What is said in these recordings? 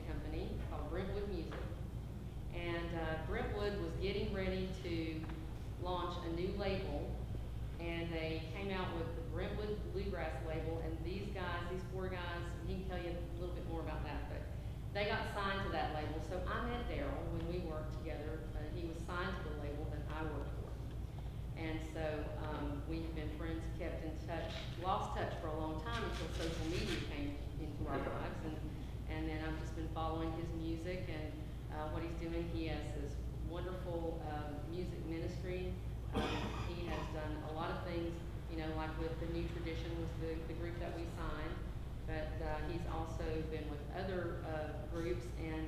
company called Brentwood Music. And Brentwood was getting ready to launch a new label, and they came out with the Brentwood Bluegrass label, and these guys, these four guys, he can tell you a little bit more about that, but they got signed to that label. So I met Daryl when we worked together. He was signed to the label that I worked for. And so we've been friends, kept in touch, lost touch for a long time until social media came into our lives. And then I've just been following his music and what he's doing. He has this wonderful music ministry. He has done a lot of things, you know, like with the New Tradition was the group that we signed. But he's also been with other groups, and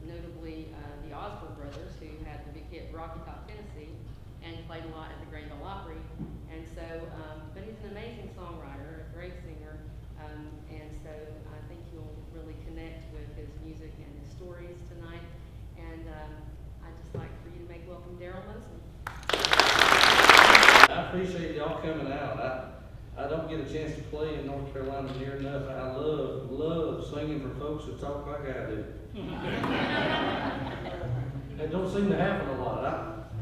notably the Osborne brothers, who had the big hit Rocky Top Tennessee, and played a lot at the Greenville Opry. And so, but he's an amazing songwriter, a great singer, and so I think you'll really connect with his music and his stories tonight. And I'd just like for you to make welcome Daryl Mosley. I appreciate y'all coming out. I don't get a chance to play in North Carolina near enough. I love singing for folks that talk like I do. It don't seem to happen a lot.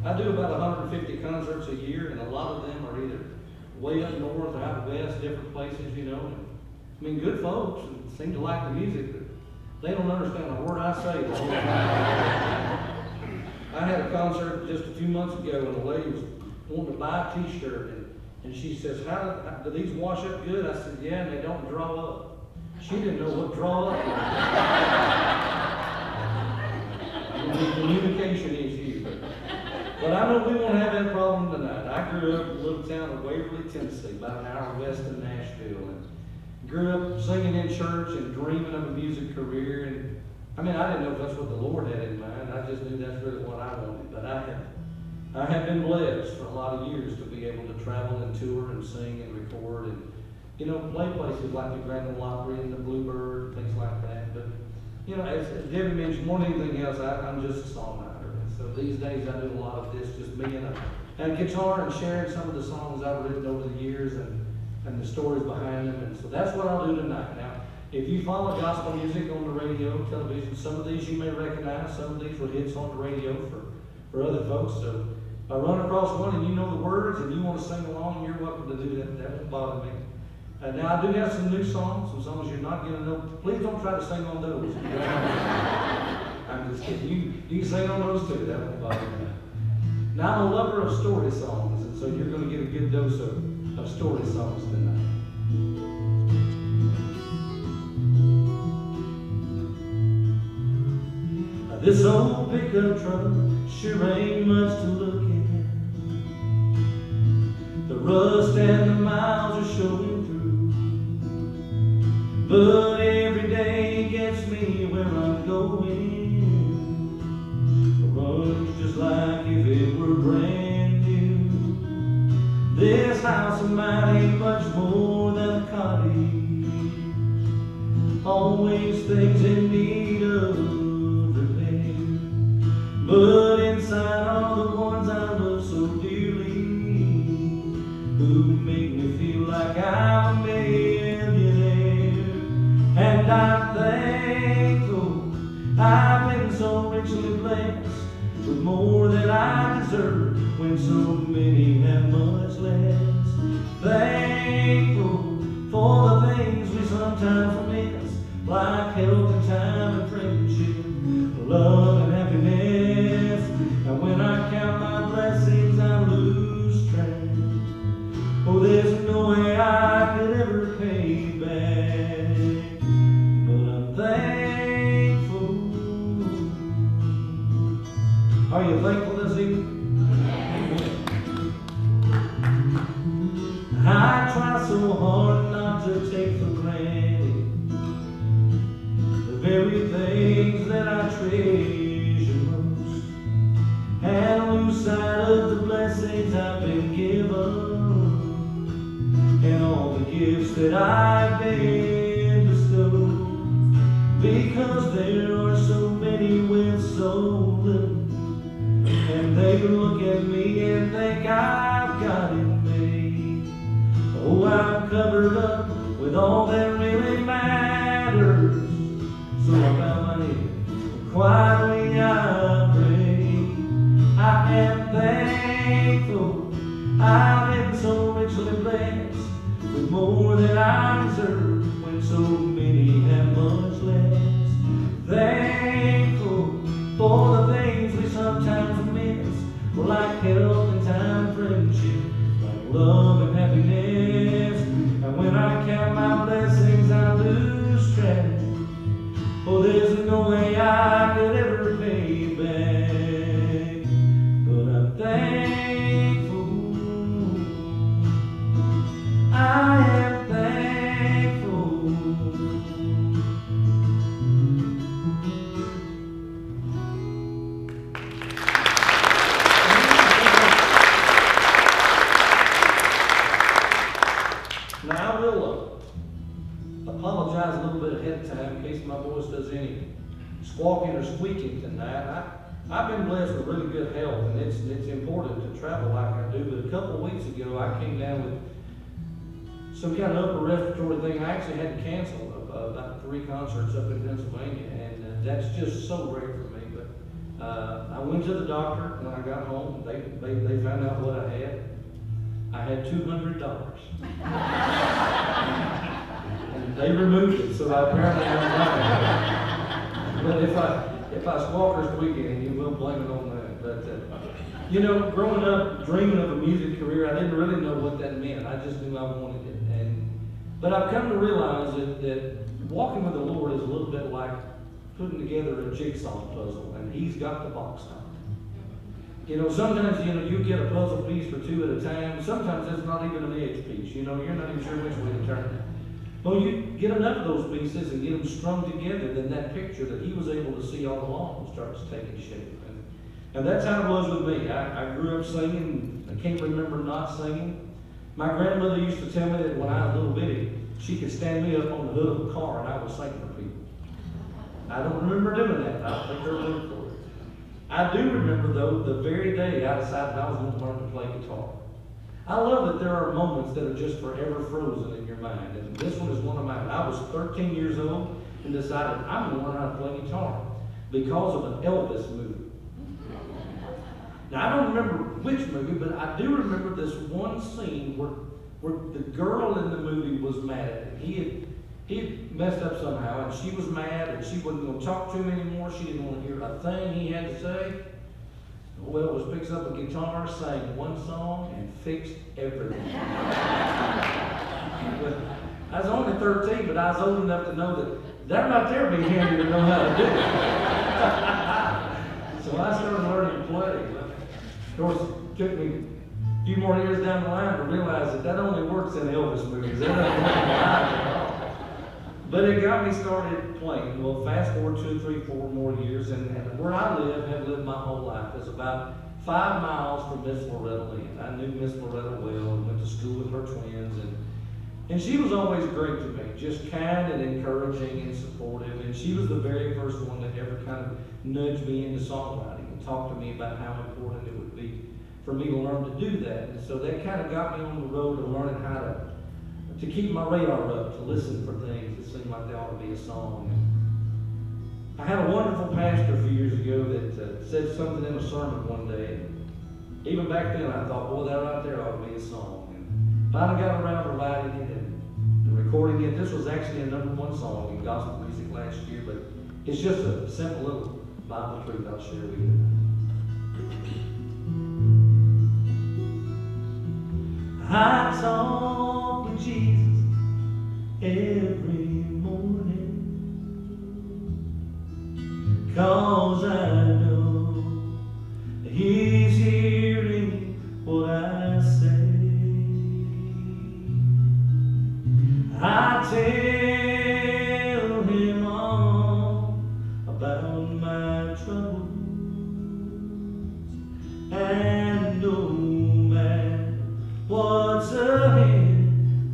I do about 150 concerts a year, and a lot of them are either way up north, out west, different places, you know. And, I mean, good folks and seem to like the music, but they don't understand a word I say. I had a concert just a few months ago, and the lady was wanting to buy a T-shirt, and she says, how do these wash up good? I said, yeah, and they don't draw up. She didn't know what draw up was. Communication issue. But I know we won't have that problem tonight. I grew up in a little town of Waverly, Tennessee, about an hour west of Nashville, and grew up singing in church and dreaming of a music career. And I mean, I didn't know if that's what the Lord had in mind. I just knew that's really what I wanted. But I have been blessed for a lot of years to be able to travel and tour and sing and record and, you know, play places like the Greenville Opry and the Bluebird, things like that. But, you know, as Debbie mentioned, more than anything else, I'm just a songwriter. And so these days I do a lot of this, just me and a guitar and sharing some of the songs I've written over the years and the stories behind them. And so that's what I'll do tonight. Now, if you follow gospel music on the radio, television, some of these you may recognize, some of these were hits on the radio for other folks. So if I run across one and you know the words and you want to sing along, you're welcome to do that. That won't bother me. Now, I do have some new songs, some songs you're not going to know. Please don't try to sing on those. I'm just kidding. You can sing on those too. That won't bother me. Now, I'm a lover of story songs, and so you're going to get a good dose of story songs tonight. This old pickup truck sure ain't much to look at. The rust and the miles are showing through. But every day gets me where I'm going. Runs just like if it were brand new. This house of mine ain't much more than a cottage. Always things in need of repair. But inside are the ones I love so dearly, who make me feel like I'm a millionaire. And I'm thankful I've been so richly blessed with more than I deserve, when so many have much less. Thankful for the things we sometimes miss, like health and time and friendship, love and happiness. And when I count my blessings, I lose track. Oh, there's no way I could ever pay back, but I'm thankful. Are you thankful this evening? I try so hard not to take for granted the very things that I treasure most, and lose sight of the blessings I've been given, and all the gifts that I've been bestowed, because there are so many with so little, and they look at me and think I've got it made. Oh, I'm covered up with all that really matters, so I'm out quietly I pray. I am thankful I've been so richly blessed with more than I deserve when so many have much less. Thankful for the things we sometimes miss, like health and time, friendship, like love and happiness. And when I count my blessings, I lose track. Oh, there's no way I could ever pay you back, but I'm thankful. I am thankful. Now I will apologize a little bit ahead of time in case my voice does any squawking or squeaking tonight. I've been blessed with really good health, and it's important to travel like I do. But a couple of weeks ago, I came down with some kind of upper respiratory thing. I actually had to cancel about 3 concerts up in Pennsylvania, and that's just so great for me. But I went to the doctor when I got home. They found out what I had. I had $200. And they removed it, so I apparently I'm fine. But if I squawk or squeak again, you will blame it on that. But you know, growing up, dreaming of a music career, I didn't really know what that meant. I just knew I wanted it. But I've come to realize that walking with the Lord is a little bit like putting together a jigsaw puzzle, and He's got the box on it. You know, sometimes, you get a puzzle piece for 2 at a time. Sometimes it's not even an edge piece. You're not even sure which way to turn it. Well, you get enough of those pieces and get them strung together, then that picture that He was able to see all along starts taking shape. And that's how it was with me. I grew up singing. I can't remember not singing. My grandmother used to tell me that when I was a little bitty, she could stand me up on the hood of a car and I was singing for people. I don't remember doing that. I don't think they're word for it. I do remember, though, the very day I decided I was going to learn to play guitar. I love that there are moments that are just forever frozen in your mind, and this one is one of mine. I was 13 years old and decided I'm going to learn how to play guitar because of an Elvis movie. Now, I don't remember which movie, but I do remember this one scene where the girl in the movie was mad at him. He had messed up somehow, and she was mad, and she wasn't going to talk to him anymore. She didn't want to hear a thing he had to say. Well, Elvis picks up a guitar, sang one song, and fixed everything. But I was only 13, but I was old enough to know that right there being handy to know how to do it. So I started learning to play. Of course, it took me a few more years down the line to realize that only works in Elvis movies. That doesn't work in live at all. But it got me started playing. Well, fast forward 2, 3, 4 more years, and where I live, have lived my whole life, is about 5 miles from Miss Loretta Lynn. I knew Miss Loretta well and went to school with her twins, and she was always great to me, just kind and encouraging and supportive. And she was the very first one that ever kind of nudged me into songwriting and talked to me about how important it would be for me to learn to do that. And so that kind of got me on the road of learning how to keep my radar up, to listen for things that seemed like they ought to be a song. And I had a wonderful pastor a few years ago that said something in a sermon one day. And even back then I thought, boy, that right there ought to be a song. And finally got around to writing it and recording it. This was actually a #1 song in gospel music last year, but it's just a simple little Bible truth I'll share with you. I talk with Jesus every morning, 'cause I know He's hearing what I say. I tell Him all about my troubles, and no matter what's ahead,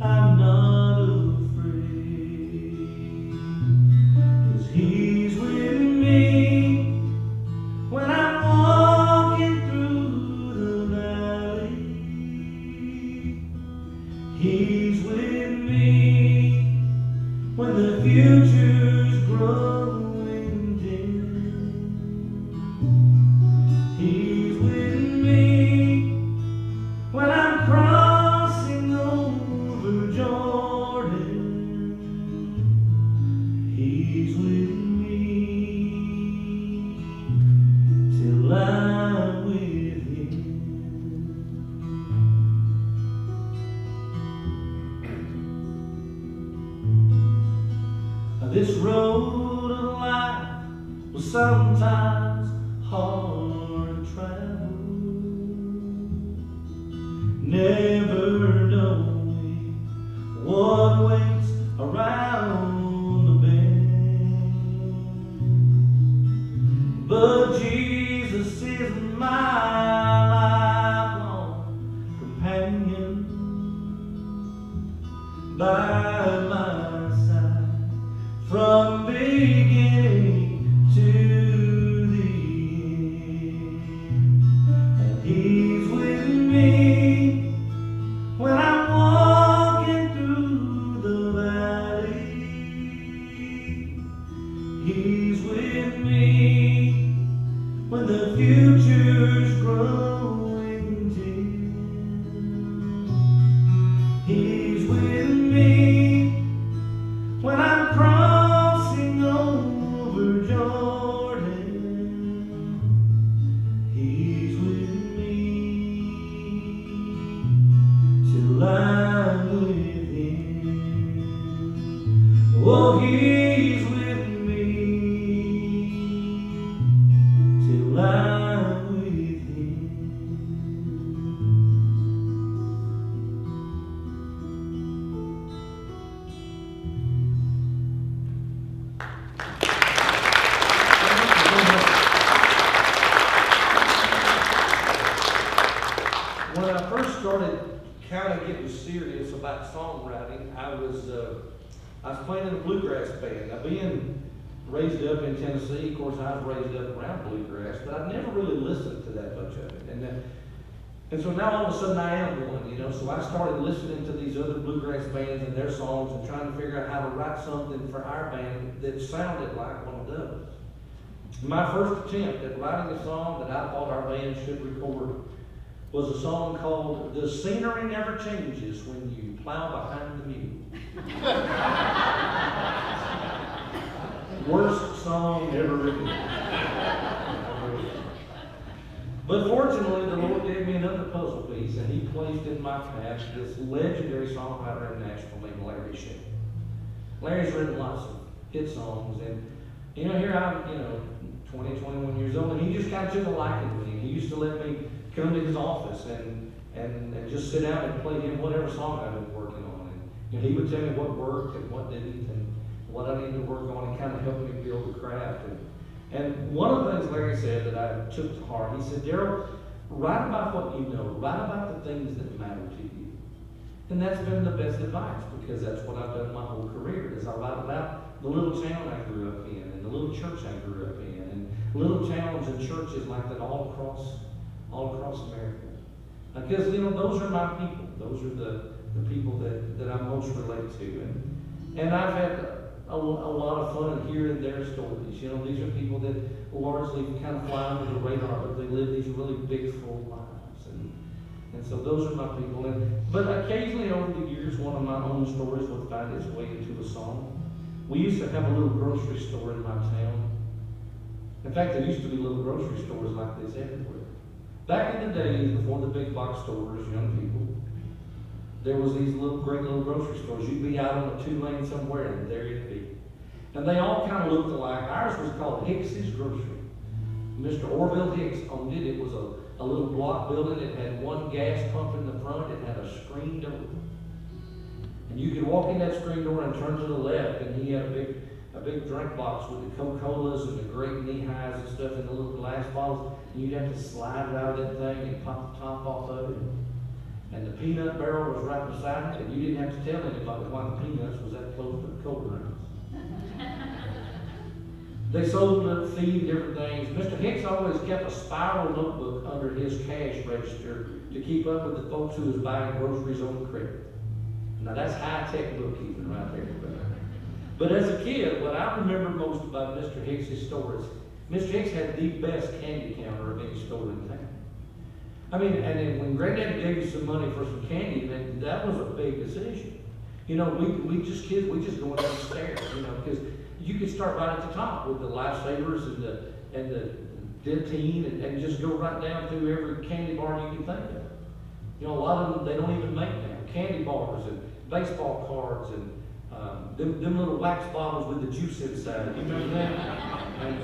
I'm not afraid, 'cause He's with me when I'm walking through the valley. He's with me when the future's growing dim. This road of life was sometimes hard to travel, never knowing what waits around the bend. But Jesus is my lifelong companion, by my side from beginning to the end. And He's with me when I'm walking through the valley. He's with me when the future's growing dim. He's with me when I'm crossing over Jordan. He's with me till I'm with Him. Oh, He's with me till I'm with Him. When I first started kind of getting serious about songwriting, I was playing in a bluegrass band. Now, being raised up in Tennessee, of course, I was raised up around bluegrass, but I'd never really listened to that much of it. And so now all of a sudden I am one, you know. So I started listening to these other bluegrass bands and their songs and trying to figure out how to write something for our band that sounded like one of those. My first attempt at writing a song that I thought our band should record was a song called "The Scenery Never Changes When You Plow Behind the Mule." Worst song ever written. But fortunately, the Lord gave me another puzzle piece, and He placed in my path this legendary songwriter in Nashville named Larry Shea. Larry's written lots of hit songs, and you know, here I'm, 20, 21 years old, and he just kind of took a liking to me. He used to let me come to his office and just sit down and play him whatever song I've been working on. And he would tell me what worked and what didn't, and what I needed to work on, and kind of help me build the craft. And one of the things Larry said that I took to heart, he said, "Daryl, write about what you know. Write about the things that matter to you." And that's been the best advice, because that's what I've done my whole career, is I write about the little town I grew up in, and the little church I grew up in, and little towns and churches like that all across America. Because, those are my people. Those are the people that I most relate to. And I've had a lot of fun hearing their stories. These are people that largely kind of fly under the radar, but they live these really big, full lives. And so those are my people. But occasionally over the years, one of my own stories would find its way into a song. We used to have a little grocery store in my town. In fact, there used to be little grocery stores like this everywhere. Back in the days, before the big box stores, young people, there was these great little grocery stores. You'd be out on a 2-lane somewhere, and there you'd be. And they all kind of looked alike. Ours was called Hicks's Grocery. Mr. Orville Hicks owned it. It was a little block building. It had one gas pump in the front. It had a screen door. And you could walk in that screen door and turn to the left, and he had a big drink box with the Coca-Colas and the great knee-highs and stuff in the little glass bottles. And you'd have to slide it out of that thing and pop the top off of it. And the peanut barrel was right beside it, and you didn't have to tell anybody why the peanuts was that close to the cold drinks. They sold feed, different things. Mr. Hicks always kept a spiral notebook under his cash register to keep up with the folks who was buying groceries on credit. Now that's high-tech bookkeeping right there. But as a kid, what I remember most about Mr. Hicks's store is Mr. Hicks had the best candy counter of any store in town. I mean, and then when Granddaddy gave you some money for some candy, that was a big decision. We just kids, we just go down the stairs, because you could start right at the top with the Lifesavers and the Dentine and just go right down through every candy bar you can think of. A lot of them they don't even make now. Candy bars and baseball cards and them little wax bottles with the juice inside. You remember that? And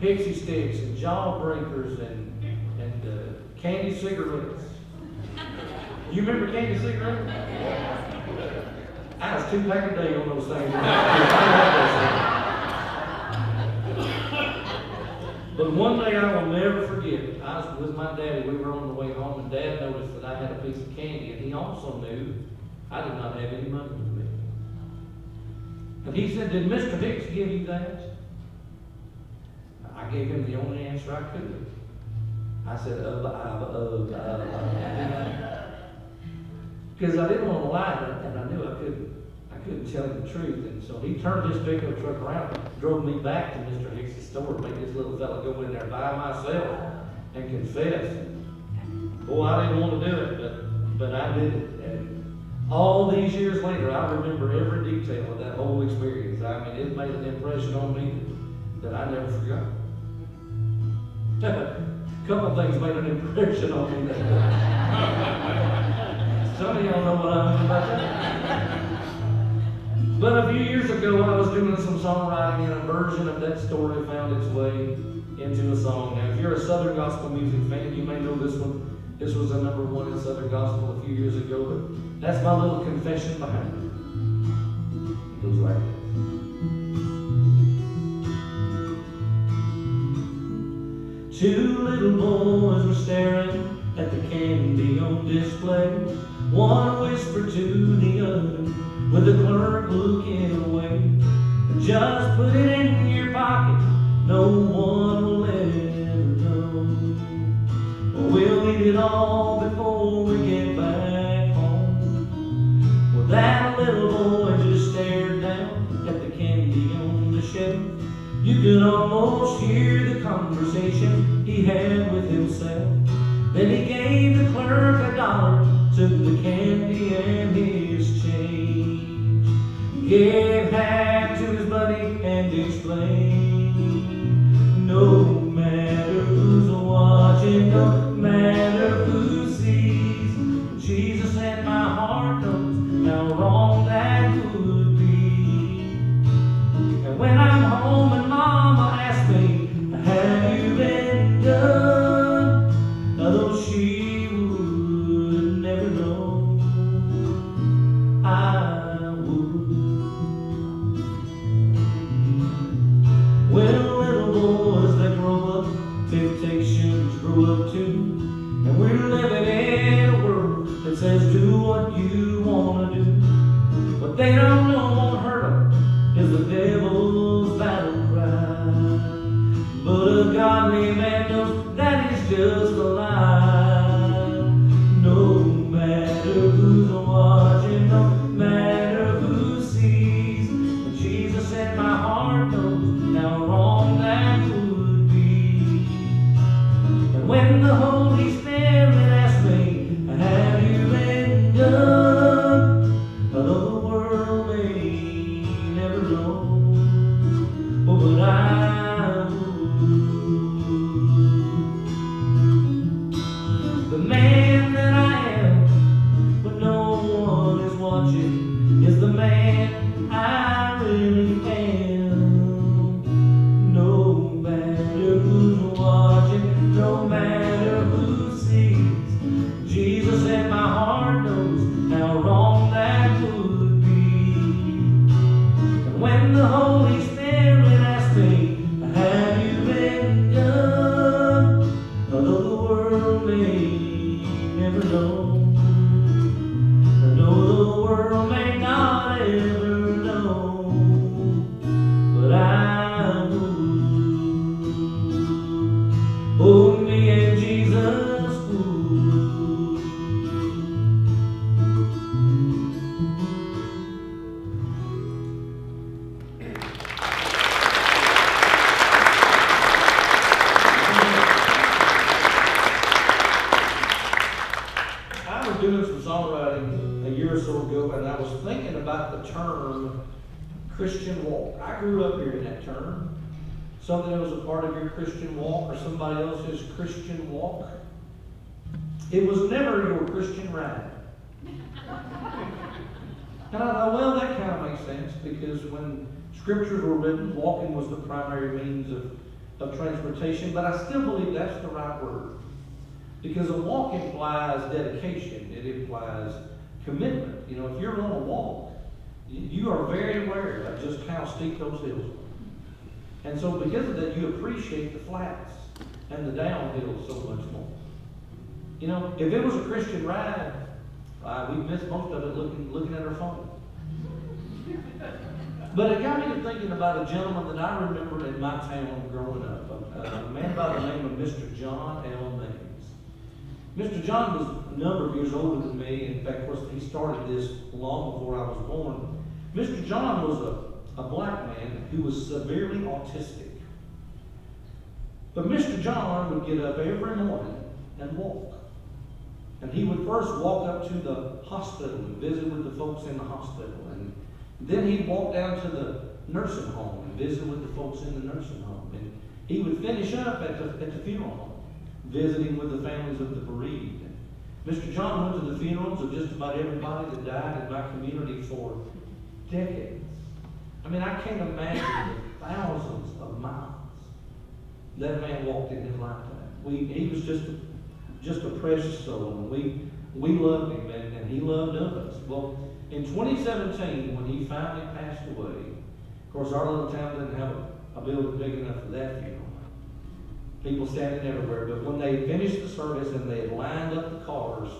pixie sticks and jawbreakers and candy cigarettes. You remember candy cigarettes? I was 2 pack a day on those things. But one day I will never forget. I was with my daddy. We were on the way home, and Dad noticed that I had a piece of candy, and he also knew I did not have any money with me. And he said, "Did Mr. Hicks give you that?" I gave him the only answer I could. I said, because I didn't want to lie, and I knew I couldn't tell him the truth. And so he turned his pickup truck around, drove me back to Mr. Hicks' store, made this little fella go in there by myself and confess. Boy, I didn't want to do it, but I did it. And all these years later, I remember every detail of that whole experience. I mean, it made an impression on me that I never forgot. A couple things made an impression on me. Some of y'all know what I mean about that. But a few years ago, I was doing some songwriting, and a version of that story found its way into a song. Now, if you're a Southern gospel music fan, you may know this one. This was a #1 in Southern gospel a few years ago, but that's my little confession behind it. It goes like this. Two little boys were staring at the candy on display. One whispered to the other, with the clerk looking away, "Just put it in your pocket, no one will ever know. We'll eat it all before we get back home." Well, that little boy just stared down at the candy on the shelf. You could almost hear the conversation he had with himself. Then he gave the clerk $1, took the candy and his change, gave half to his buddy and explained, "No matter who's watching, no matter who sees, Jesus in my heart knows how wrong that would be. And when I'm home and Mama asks me, 'Have you been done?' Though she would never know, I would." Well, little boys that grow up, temptations grow up too, and we're living in a world that says do what you want to do. What they don't know won't hurt them is the devil's battle cry. But a godly man knows that is just a lie. No matter who's watching, no matter who sees, but Jesus in my heart knows how wrong that would be. And when the Holy Spirit asks me, "Have you been done?" Though the world may never know, oh, but I would. The man that I am, when no one is watching, is the man I really am. No matter who's watching, no matter who sees, Jesus in my heart knows how wrong that would be. And when the Holy Spirit asks me, "Have you been done?" Although the world may never know, I know the world may not ever know, but I would. Oh, me and Jesus would. I was doing some songwriting a year or so ago, and I was thinking about the term Christian walk. I grew up hearing that term. Something that was a part of your Christian walk or somebody else's Christian walk. It was never your Christian ride. And I thought, well, that kind of makes sense, because when scriptures were written, walking was the primary means of transportation, but I still believe that's the right word. Because a walk implies dedication. It implies commitment. You know, if you're on a walk, you are very aware of just how steep those hills are. And so because of that, you appreciate the flats and the downhill so much more. You know, if it was a Christian ride, we missed most of it looking at our phone. But it got me to thinking about a gentleman that I remember in my town growing up, a man by the name of Mr. John L. Mays. Mr. John was a number of years older than me. In fact, of course, he started this long before I was born. Mr. John was a black man who was severely autistic. But Mr. John would get up every morning and walk. And he would first walk up to the hospital and visit with the folks in the hospital. And then he'd walk down to the nursing home and visit with the folks in the nursing home. And he would finish up at the funeral home, visiting with the families of the bereaved. And Mr. John went to the funerals of just about everybody that died in my community for decades. I mean, I can't imagine the thousands of miles that man walked in his lifetime. He was just a precious soul, and we loved him, and he loved us. Well, in 2017, when he finally passed away, of course, our little town didn't have a building big enough for that funeral. People standing everywhere, but when they finished the service and they had lined up the cars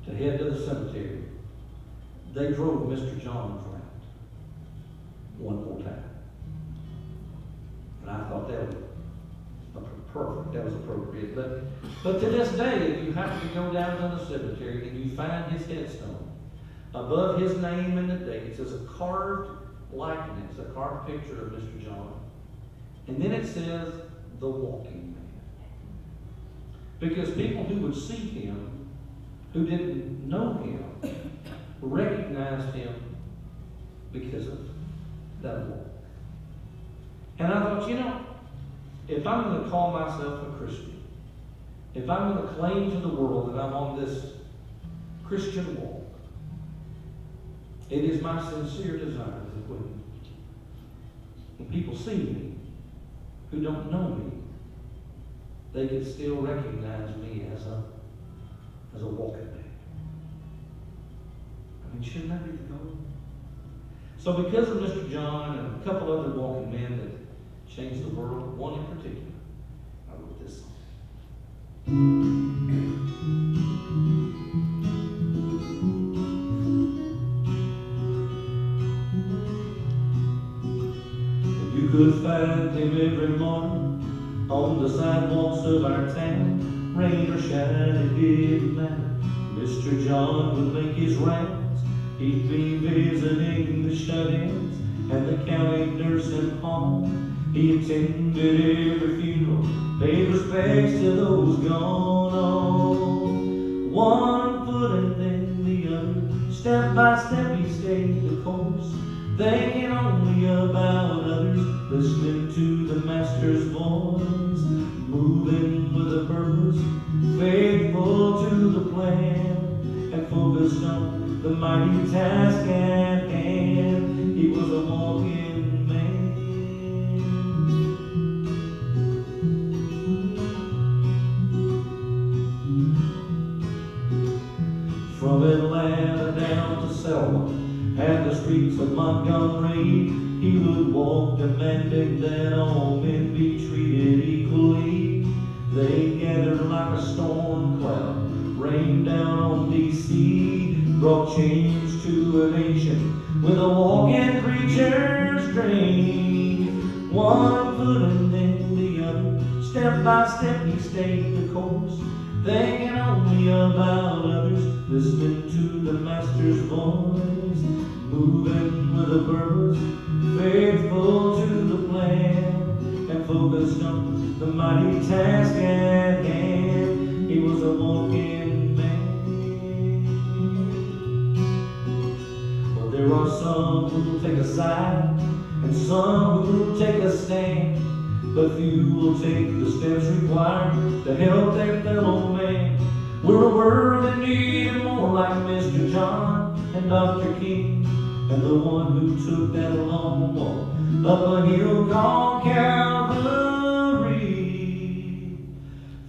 to head to the cemetery, they drove Mr. John's route one more time. And I thought that was perfect, that was appropriate. But to this day, if you happen to go down to the cemetery and you find his headstone, above his name and the date, is a carved likeness, a carved picture of Mr. John. And then it says, the walking man. Because people who would see him, who didn't know him, recognized him because of that walk. And I thought, you know, if I'm going to call myself a Christian, if I'm going to claim to the world that I'm on this Christian walk, it is my sincere desire that when people see me who don't know me, they can still recognize me as a walking man. I mean, shouldn't that be the goal? So because of Mr. John and a couple other walking men that changed the world, one in particular, I wrote this song. You could find him every morning on the sidewalks of our town. Rain or shine, it didn't matter. Mr. John would make his rounds. He'd be visiting the shut-ins and the county nursing home. He attended every funeral, paid respects to those gone on. One foot and then the other, step by step he stayed the course, thinking only about others, listening to the Master's voice, moving with a purpose, faithful to the plan, and focused on the mighty task at hand. He was a walking man. From Atlanta down to Selma and the streets of Montgomery, he would walk demanding that all men be treated equally. They gathered like a storm cloud, rained down on D.C., brought change to a nation with a walking preacher's dream. One foot and then the other, step by step he stayed the course, thinking only about others, listening to the Master's voice, moving with a purpose, faithful to the plan, and focused on the mighty task at hand. He was a walking man. Well, there are some who will take a side, and some who will take a stand, but few will take the steps required to help their fellow man. We're a world in need of more like Mr. John, and Dr. King, and the one who took that long walk up a hill called Calvary.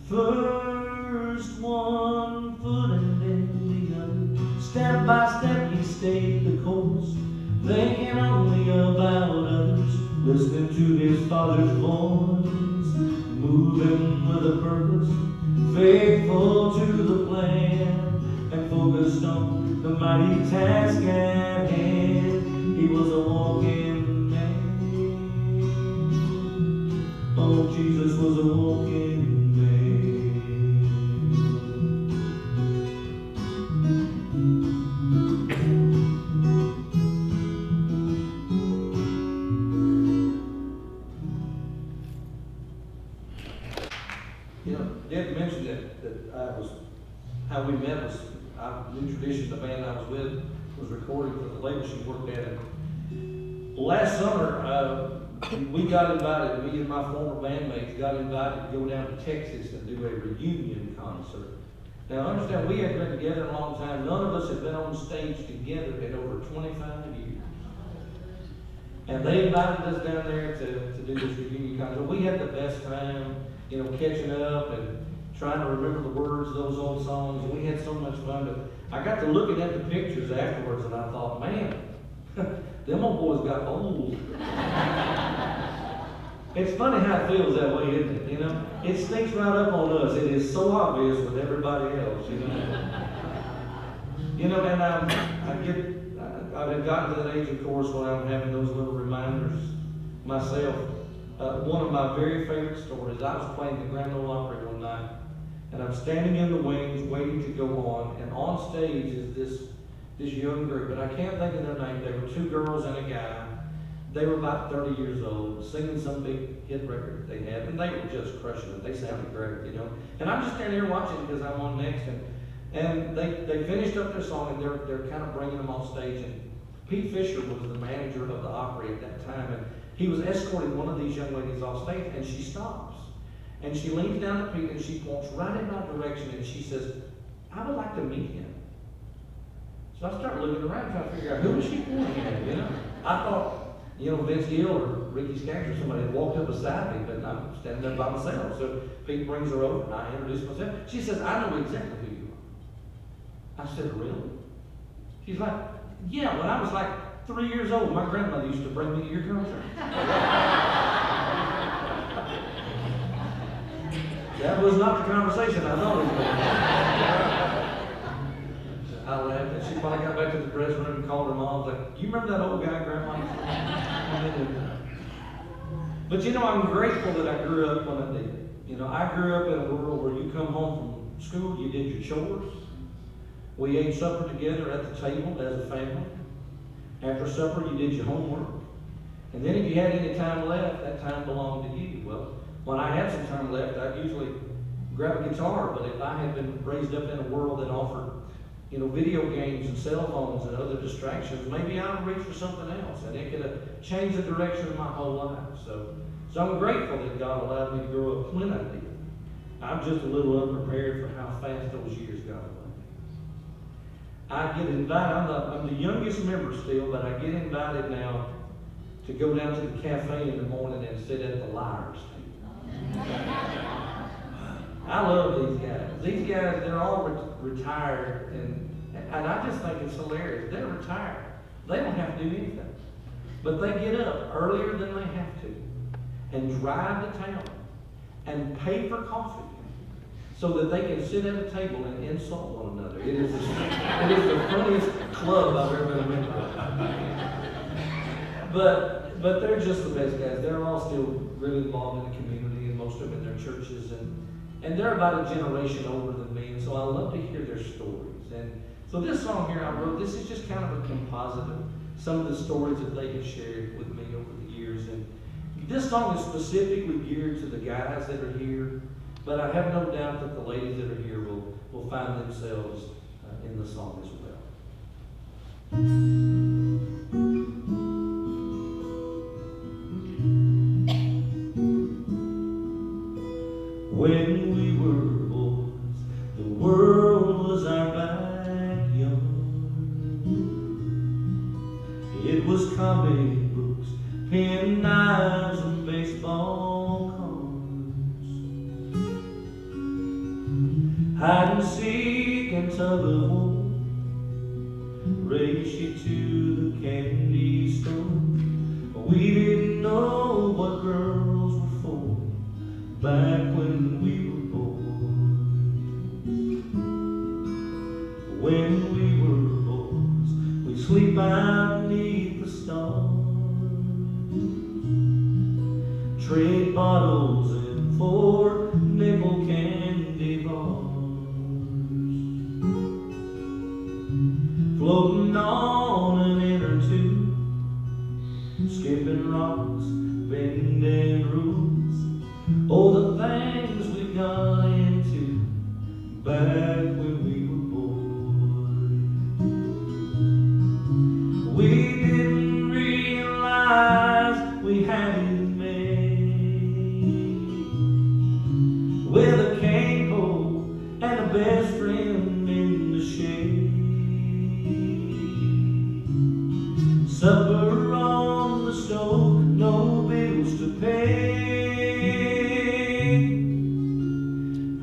First one foot and then the other, step by step he stayed the course, thinking only about others, listening to his Father's voice, moving with a purpose, faithful to the plan, and focused on the mighty task at hand. He was a walking man. Oh, Jesus was a walking man. You know, Deb mentioned how we met was, I introduced the band I was with, was recording for the label she worked at. And last summer, we got invited, me and my former bandmates got invited to go down to Texas and do a reunion concert. Now understand, we had been together a long time. None of us had been on stage together in over 25 years. And they invited us down there to do this reunion concert. We had the best time, you know, catching up and trying to remember the words of those old songs. And we had so much fun. But I got to looking at the pictures afterwards and I thought, man, them old boys got old. It's funny how it feels that way, isn't it? You know, it sneaks right up on us. It is so obvious with everybody else, you know. You know, and I've gotten to that age, of course, when I'm having those little reminders myself. One of my very favorite stories, I was playing the Grand Ole Opry one night, and I'm standing in the wings waiting to go on, and on stage is this young group, and I can't think of their name. They were two girls and a guy. They were about 30 years old, singing some big hit record they had, and they were just crushing it. They sounded great, you know. And I'm just standing here watching because I'm on next, and they finished up their song, and they're kind of bringing them off stage. And Pete Fisher was the manager of the Opry at that time, and he was escorting one of these young ladies off stage, and she stops. And she leans down to Pete, and she points right in my direction, and she says, "I would like to meet him." So I start looking around trying to figure out who is she pointing at, you know. I thought, you know, Vince Gill or Ricky Skaggs or somebody had walked up beside me, but I'm standing there by myself. So Pete brings her over, and I introduce myself. She says, "I know exactly who you are." I said, "Really?" She's like, "Yeah, when I was like 3 years old, my grandmother used to bring me to your concert." That was not the conversation I thought it was going to be. I laughed, and she finally got back to the dressing room and called her mom. Like, "You remember that old guy, Grandma?" But you know, I'm grateful that I grew up when I did. You know, I grew up in a world where you come home from school, you did your chores. We ate supper together at the table as a family. After supper, you did your homework. And then if you had any time left, that time belonged to you. Well, when I had some time left, I'd usually grab a guitar, but if I had been raised up in a world that offered, you know, video games and cell phones and other distractions, maybe I would reach for something else, and it could have changed the direction of my whole life. So I'm grateful that God allowed me to grow up when I did. I'm just a little unprepared for how fast those years got away. I get invited, I'm the youngest member still, but I get invited now to go down to the cafe in the morning and sit at the liars table. I love these guys. These guys, they're all retired, and I just think it's hilarious. They're retired. They don't have to do anything. But they get up earlier than they have to and drive to town and pay for coffee so that they can sit at a table and insult one another. It is the funniest club I've ever been a member of. But they're just the best guys. They're all still really involved in the community, and most of them in their churches, and they're about a generation older than me, and so I love to hear their stories. And so this song here I wrote, this is just kind of a composite of some of the stories that they have shared with me over the years. And this song is specifically geared to the guys that are here, but I have no doubt that the ladies that are here will find themselves in the song as well. When we were boys, the world was our backyard. market books, pen knives, and baseball cards. Hide and seek and tug of war, race you to the candy store. We didn't know what girls were for back when we were born. When we were boys, we'd sleep out beneath the stars, trade bottles and 4-nickel candy bars, floating on an inner tube, skipping rocks, bending rules. Oh, the things we got into back when we were boys. We didn't realize we had it made, with a cane pole and a best friend in the shade. Supper on the stove, no bills to pay.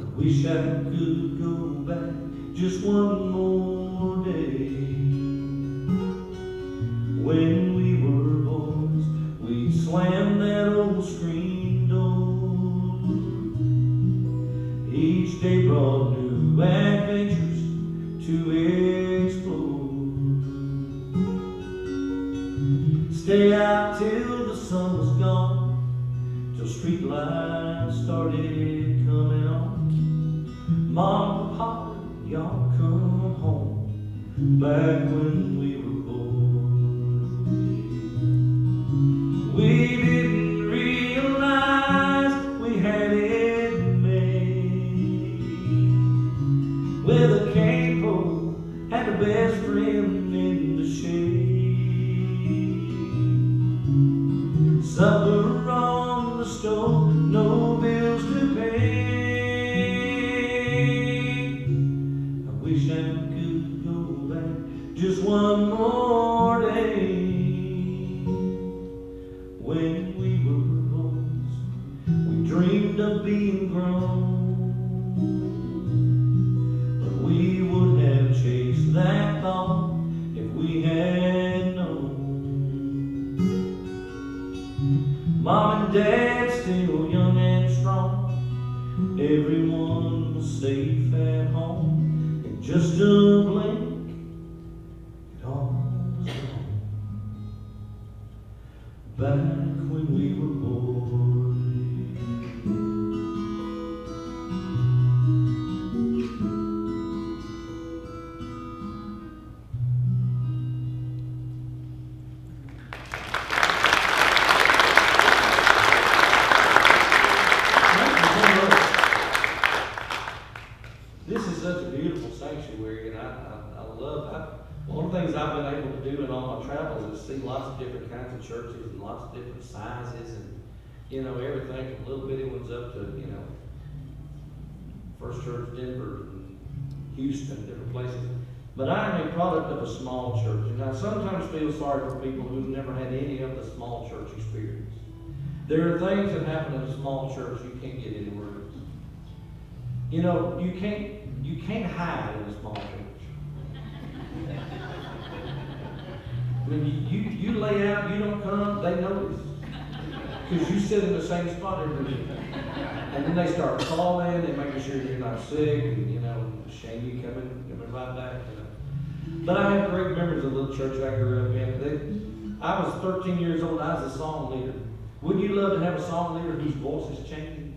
I wish I could go back just one more day. When we were boys, we slammed that old screen door. Each day brought new adventures to explore. Stay out till the sun was gone, till street lights started coming on. Mom and Papa, y'all come home, back when we were born. We didn't realize we had it made, with a cane pole and a best friend in the shade. Supper on the stove, no bills to pay. I wish I could go back just one more day. When we were boys, we dreamed of being grown, but we would have chased that thought if we had known. Mom and Dad still young and strong, everyone was safe at home. In just a blink, it all was gone, back when we were boys. This is such a beautiful sanctuary, and I love one of the things I've been able to do in all my travels is see lots of different kinds of churches and lots of different sizes, and everything from little bitty ones up to First Church Denver and Houston, different places. But I am a product of a small church, and I sometimes feel sorry for people who've never had any of the small church experience. There are things that happen in a small church you can't get anywhere else. You can't hide in a small church. I mean, you lay out, you don't come, they notice. Because you sit in the same spot every week. And then they start calling and making sure you're not sick, and shame you coming right back. But I have great memories of the little church I grew up in. I was 13 years old, I was a song leader. Wouldn't you love to have a song leader whose voice is changing?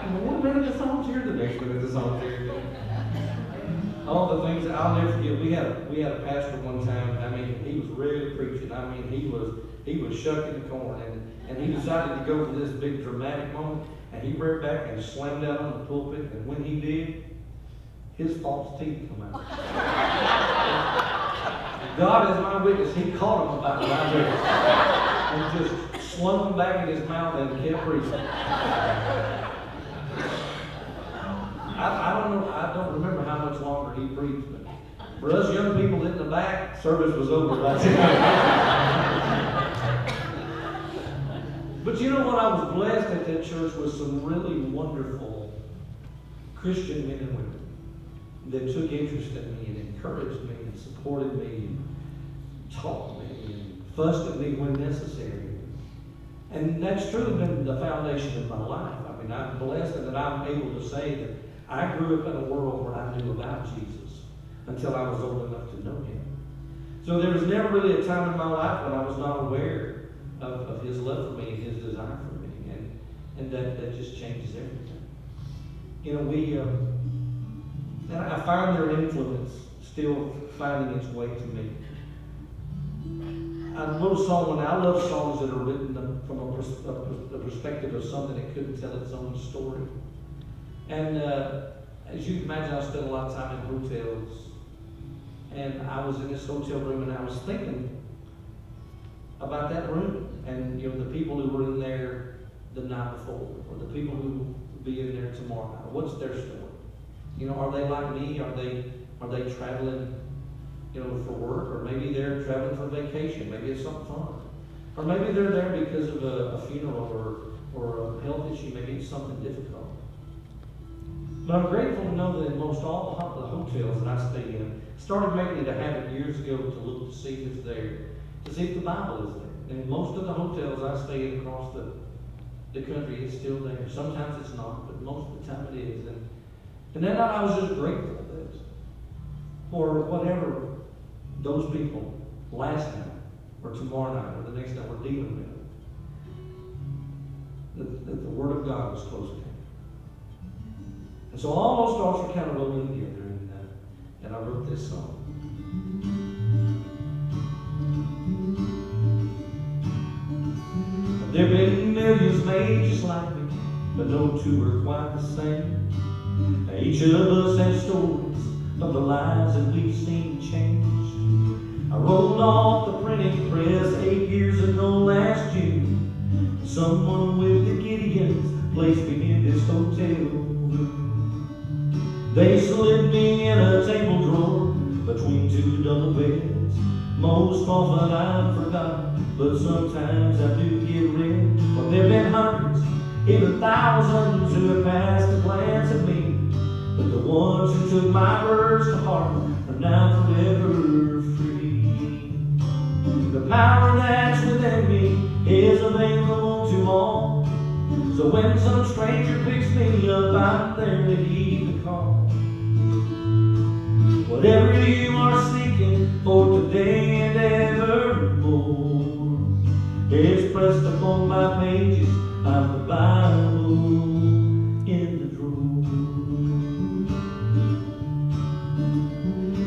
One minute the song's here, the next minute the song's here. All the things that I'll never forget. We had a pastor one time. I mean, he was really preaching. I mean, he was shucking the corn, and he decided to go for this big dramatic moment, and he reared back and slammed down on the pulpit. And when he did, his false teeth come out. God is my witness. He caught him about right there, and just slung them back in his mouth and kept preaching. I don't know. I don't remember how much longer he preached, but For us young people in the back, service was over by then. But you know what? I was blessed at that church with some really wonderful Christian men and women that took interest in me and encouraged me and supported me and taught me and fussed at me when necessary. And that's truly been the foundation of my life. I mean, I'm blessed that I'm able to say that I grew up in a world where I knew about Jesus until I was old enough to know him. So there was never really a time in my life when I was not aware of his love for me and his desire for me. And that just changes everything. You know, and I find their influence still finding its way to me. I wrote a song, and I love songs that are written from the perspective of something that couldn't tell its own story. And as you can imagine, I spent a lot of time in hotels. And I was in this hotel room, and I was thinking about that room. And, you know, the people who were in there the night before, or the people who will be in there tomorrow night. What's their story? You know, are they like me? Are they traveling, you know, for work? Or maybe they're traveling for vacation. Maybe it's something fun. Or maybe they're there because of a funeral or a health issue. Maybe it's something difficult. But I'm grateful to know that in most all the hotels that I stay in, started making it a habit years ago to look to see if it's there, to see if the Bible is there. And most of the hotels I stay in across the country, it's still there. Sometimes it's not, but most of the time it is. And that night I was just grateful that for whatever those people last night or tomorrow night or the next night were dealing with, that the Word of God was close at hand. And so all those thoughts were kind of rolling together, and I wrote this song. There have been millions made just like me, but no two are quite the same. Each of us has stories of the lives that we've seen changed. I rolled off the printing press 8 years ago last June. Someone with the Gideons placed me in this hotel room. They slid me in a table drawer between two double beds. Most often I forgot, but sometimes I do get rid. Well, there have been hundreds, even thousands who have passed a glance at me. But the ones who took my words to heart are now forever free. The power that's within me is available to all. So when some stranger picks me up, I'm there to heed the call. Whatever you are seeking for today and evermore, it's pressed upon my pages. I'm the Bible in the drawer.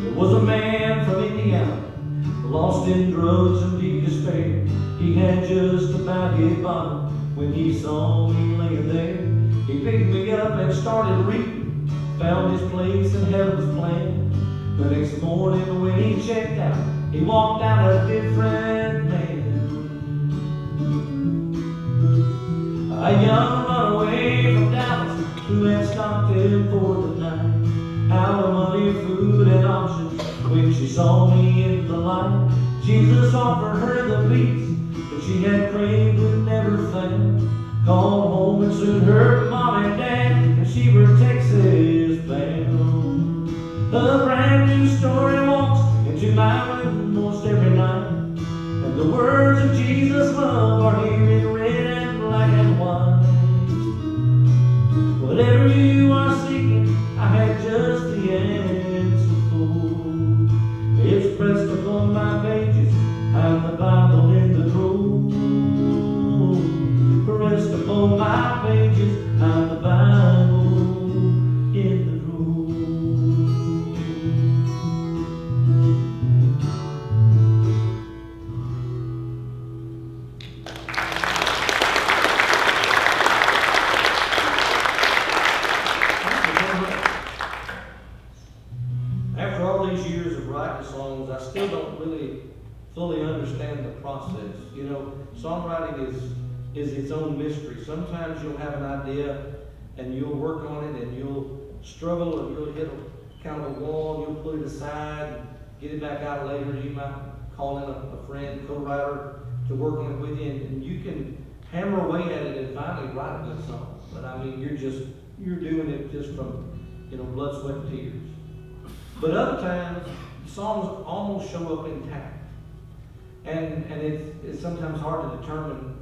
There was a man from Indiana, lost in drugs and deep despair. He had just about hit bottom when he saw me laying there. He picked me up and started reading, found his place in heaven's plan. The next morning when he checked out, he walked out a different man. A young runaway from Dallas who had stopped him for the night. Out of money, food, and options, when she saw me in the light, Jesus offered her the peace that she had craved but never found. Called home and soon heard mom and dad, and she were Texas bound. A brand new story walks into my room most every night, and the words of Jesus' love are here in red and black and white. Whatever you are seeking, I have just the answer for. It's pressed upon my pages, I'm the Bible in the drawer. Pressed upon my pages, I'm the Bible in the drawer. After all these years of writing songs, I still don't really fully understand the process. You know, songwriting is its own mystery. Sometimes you'll have an idea and you'll work on it and you'll struggle and you'll hit kind of a wall, you'll put it aside, and get it back out later. You might call in a friend, co-writer, to work on it with you, and you can hammer away at it and finally write a good song. But I mean, you're doing it just from, blood, sweat, and tears. But other times, songs almost show up intact. And it's sometimes hard to determine,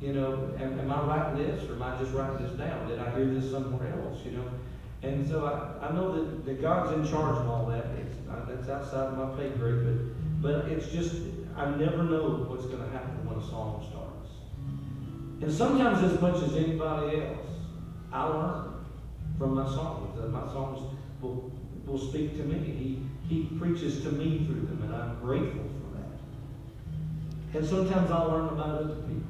am I writing this or am I just writing this down? Did I hear this somewhere else, And so I know that God's in charge of all that. That's outside of my pay grade, but it's just, I never know what's going to happen when a song starts. And sometimes as much as anybody else, I learn from my songs. My songs will speak to me. He preaches to me through them, and I'm grateful for that. And sometimes I learn about other people.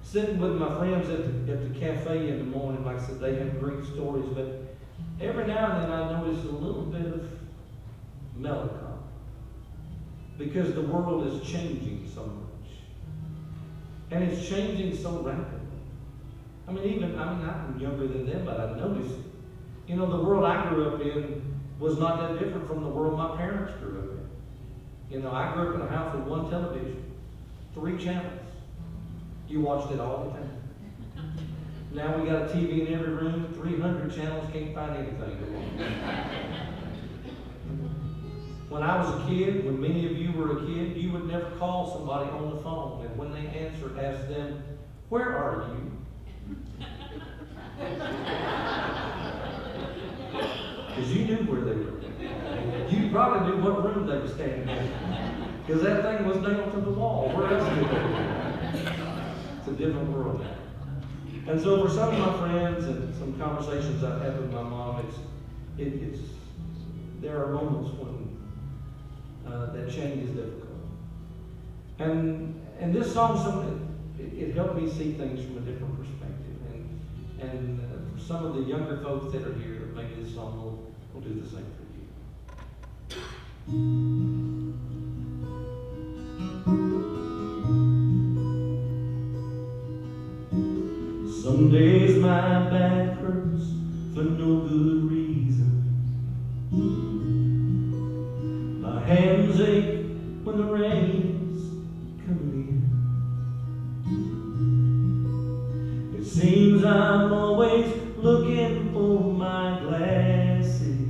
Sitting with my friends at the cafe in the morning, like I said, they have great stories, but every now and then I notice a little bit of melancholy. Because the world is changing so much. And it's changing so rapidly. I'm younger than them, but I noticed it. The world I grew up in was not that different from the world my parents grew up in. I grew up in a house with one television, 3 channels. You watched it all the time. Now we got a TV in every room, 300 channels, can't find anything to watch. When I was a kid, when many of you were a kid, you would never call somebody on the phone, and when they answered, ask them, "Where are you?" Because you knew where they were. You probably knew what room they were standing in. Because that thing was nailed to the wall. Where else did they go? It's a different world now. And so for some of my friends and some conversations I've had with my mom, there are moments when that change is difficult. And this song, it helped me see things from a different perspective. And for some of the younger folks that are here, maybe this song will do the same for you. Some days my back hurts for no good reason. My hands ache when the rain's coming in. It seems I'm always looking for my glasses,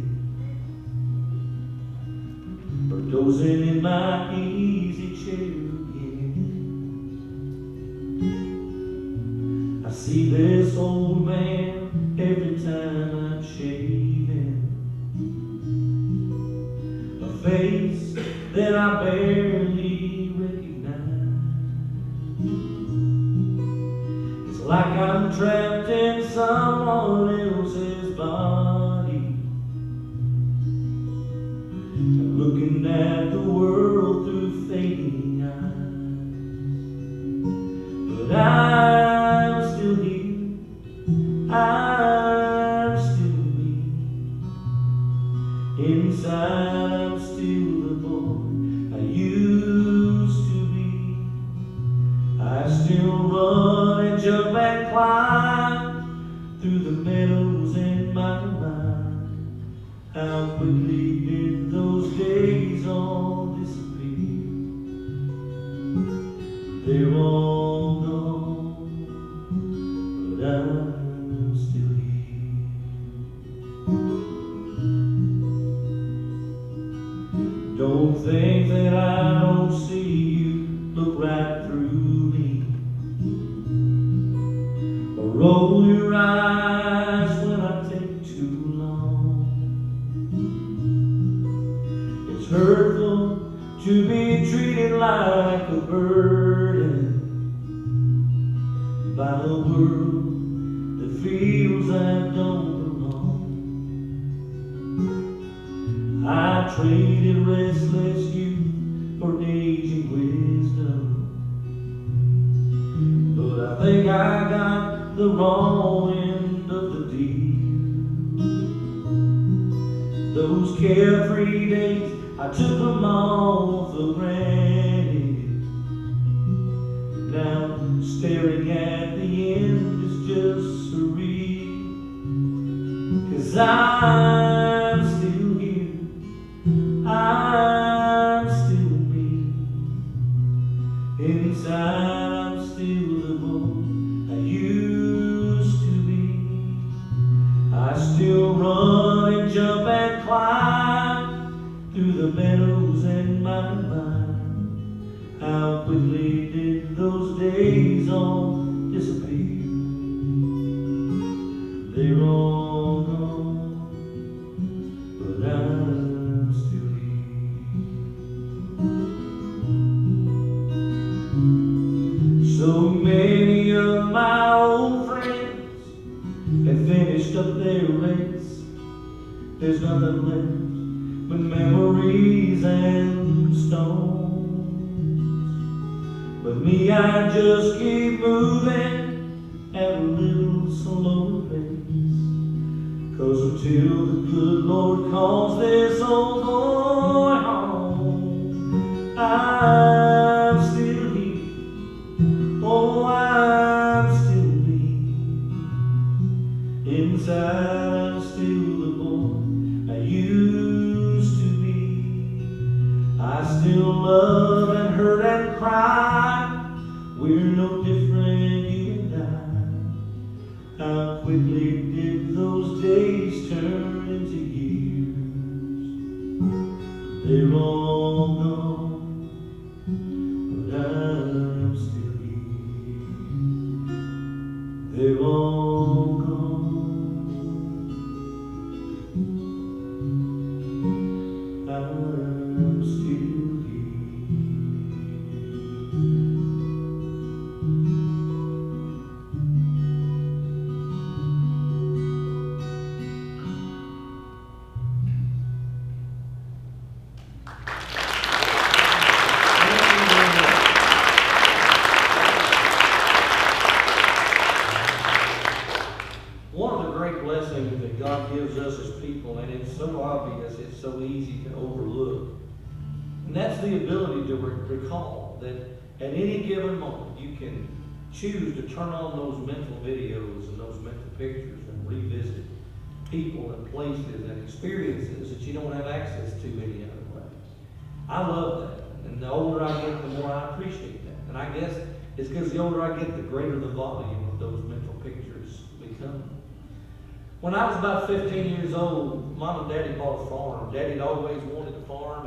or dozing in my easy chair again. I see this old man every time I'm shaving, a face that I barely recognize. It's like I'm trapped in someone else's body. I'm looking at the world through fading eyes. But I'm still here, I'm still me. Inside I'm still the boy I used to be. I still run and jump and climb through the meadows in my mind. How quickly did those days all disappear? They're all gone, but I'm still here. Don't think that I don't see you, look right through me, or roll your eyes when I take too long. It's hurtful to be treated like a burden by the world that feels I don't belong. I traded restless youth for aging wisdom, but I think I got the wrong end of the deal. Those carefree days, I took them all for granted. Now staring at the end is just surreal, 'cause I'm still inside I'm still the boy I used to be. I still run and jump and climb through the meadows in my mind. How quickly did those days all disappear? They're all gone, but I'm still here. So many of my old friends have finished up their race. There's nothing left but memories and stones. But me, I just keep moving at a little slower pace. 'Cause until the good Lord calls this old boy home, I'm still here. Oh, I'm still me. Inside I'm still the boy I used to be. I still love and hurt and cry. We're no different, you and I. How quickly did those days turn into years? They're all gone, but I'm still here. They're all gone, I'm still here. One of the great blessings that God gives us as people, and it's so obvious, it's so easy to overlook, and that's the ability to recall that at any given moment you can choose to turn on those mental videos and those mental pictures and revisit people and places and experiences that you don't have access to any other way. I love that, and the older I get, the more I appreciate that. And I guess it's because the older I get, the greater the volume of those mental pictures become. When I was about 15 years old, Mom and Daddy bought a farm. Daddy'd always wanted a farm,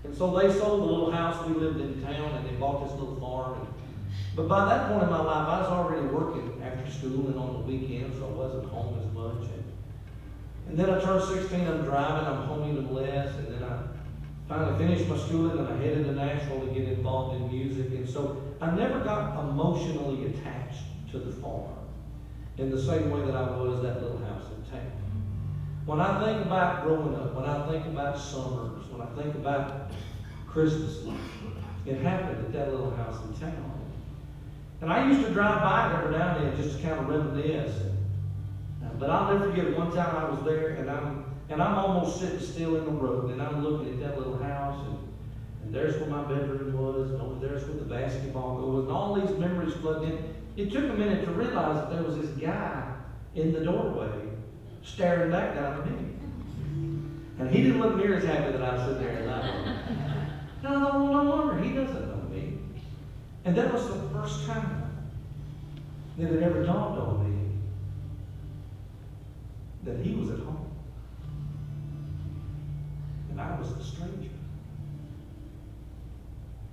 and so they sold the little house we lived in town, and they bought this little farm. But by that point in my life, I was already working after school and on the weekends, so I wasn't home as much. And then I turned 16, I'm driving, I'm home even less, and then I finally finished my schooling, and I headed to Nashville to get involved in music. And so I never got emotionally attached to the farm in the same way that I was that little house in town. When I think about growing up, when I think about summers, when I think about Christmas, it happened at that little house in town. And I used to drive by it every now and then just to kind of reminisce. But I'll never forget one time I was there, and I'm almost sitting still in the road, and I'm looking at that little house, and there's where my bedroom was, and over there's where the basketball goal was, and all these memories flooded in. It took a minute to realize that there was this guy in the doorway staring back down at me. And he didn't look near as happy that I was sitting there and laughing. No wonder, he doesn't know me. And that was the first time that it ever dawned on me that he was at home. And I was the stranger.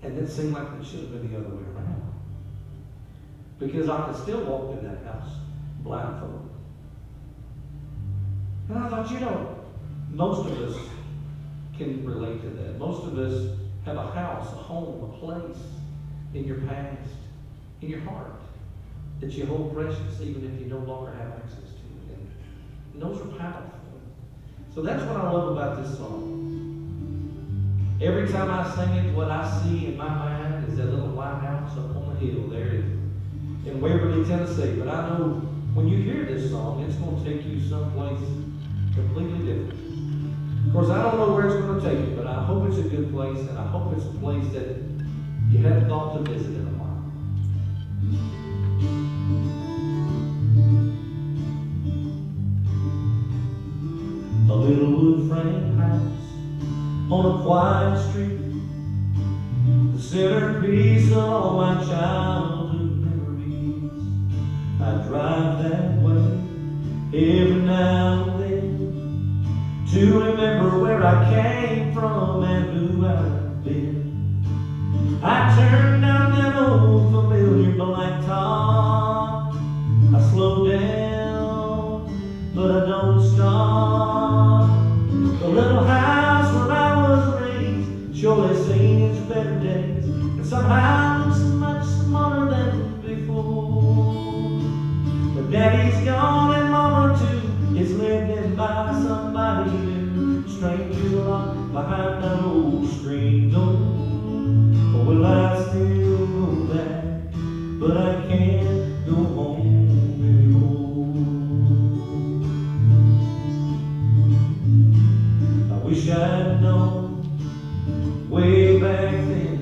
And it seemed like it should have been the other way around. Because I could still walk in that house blindfolded. And I thought, most of us can relate to that. Most of us have a house, a home, a place in your past, in your heart, that you hold precious even if you no longer have access to it. And those are powerful. So that's what I love about this song. Every time I sing it, what I see in my mind is that little white house up on the hill there in Waverly, Tennessee. But I know when you hear this song, it's going to take you someplace completely different. Of course, I don't know where it's going to take you, but I hope it's a good place, and I hope it's a place that you hadn't thought to visit in a while. A little wood frame house on a quiet street. The centerpiece of all my childhood memories. I drive that way every now and then to remember where I came from and who I've been. I turn down that old familiar black top. I slow down, but I don't stop. The little house where I was raised surely seen its better days, and somehow looks much smaller than before. But Daddy's gone and Mama too is lived in by somebody new. Stranger locked behind that old screen door. Or will I still go back? But I can't go home anymore. I wish I'd known way back then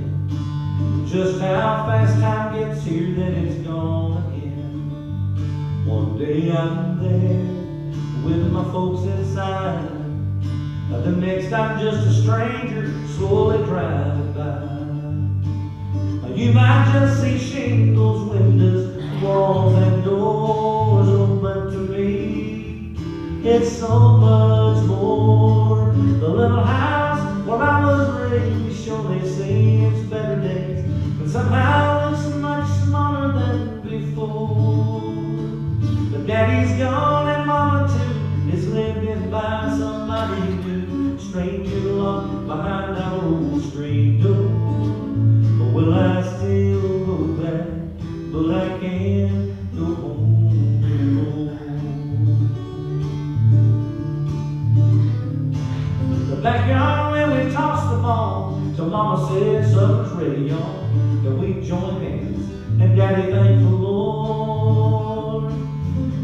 just how fast time gets here, then it's gone again. One day I'm there with my folks inside, the next I'm just a stranger slowly driving by. You might just see shingles, windows, walls, and doors open to me. It's so much more. The little house where I was raised surely seen its better days, but somehow looks much smaller than before. But Daddy's gone and Mama too is lived in by somebody new. Stranger locked behind that old screen door. Will I still go back? But I can't go home anymore. The backyard where we tossed the ball till Mama said supper's ready, y'all. Then we joined hands and Daddy thanked the Lord.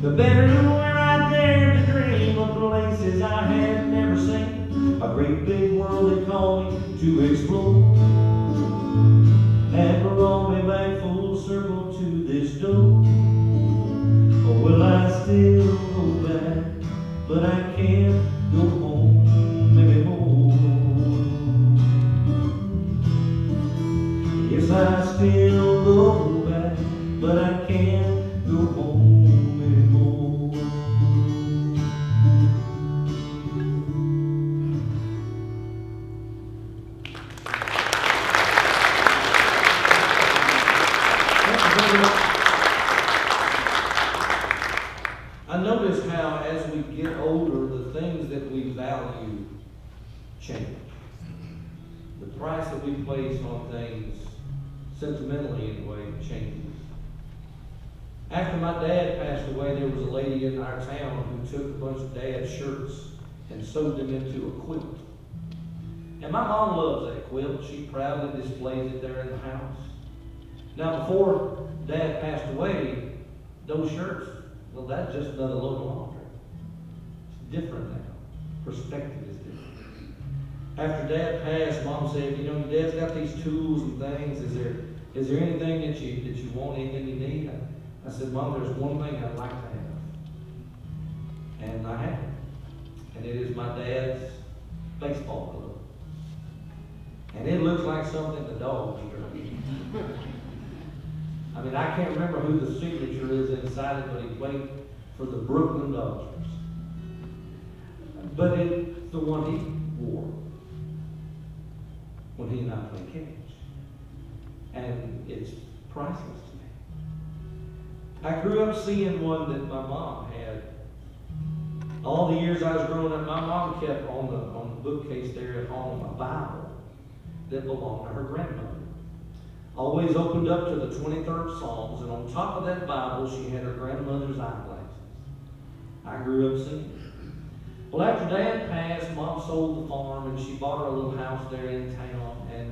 The bedroom where I dared to dream of places I had never seen. A great big world they called me to explore. And brought me back full circle to this door. Or will I still go back? But I can't go home anymore. Yes, I still go back, but I can't go home anymore. I notice how as we get older, the things that we value change. The price that we place on things, sentimentally anyway, changes. After my dad passed away, there was a lady in our town who took a bunch of dad's shirts and sewed them into a quilt. And my mom loves that quilt. She proudly displays it there in the house. Now, before Dad passed away, those shirts, well, that's just another load of laundry. It's different now. Perspective is different. After Dad passed, Mom said, you know, your dad's got these tools and things. Is there anything that you want, anything you need? I said, Mom, there's one thing I'd like to have. And I have it. And it is my dad's baseball glove. And it looks like something the dogs drew. I mean, I can't remember who the signature is inside it, but he played for the Brooklyn Dodgers. But it's the one he wore when he and I played catch. And it's priceless to me. I grew up seeing one that my mom had. All the years I was growing up, my mom kept on the bookcase there at home a Bible that belonged to her grandmother. Always opened up to the 23rd Psalms, and on top of that Bible, she had her grandmother's eyeglasses. I grew up seeing it. Well, after Dad passed, Mom sold the farm, and she bought her a little house there in town. And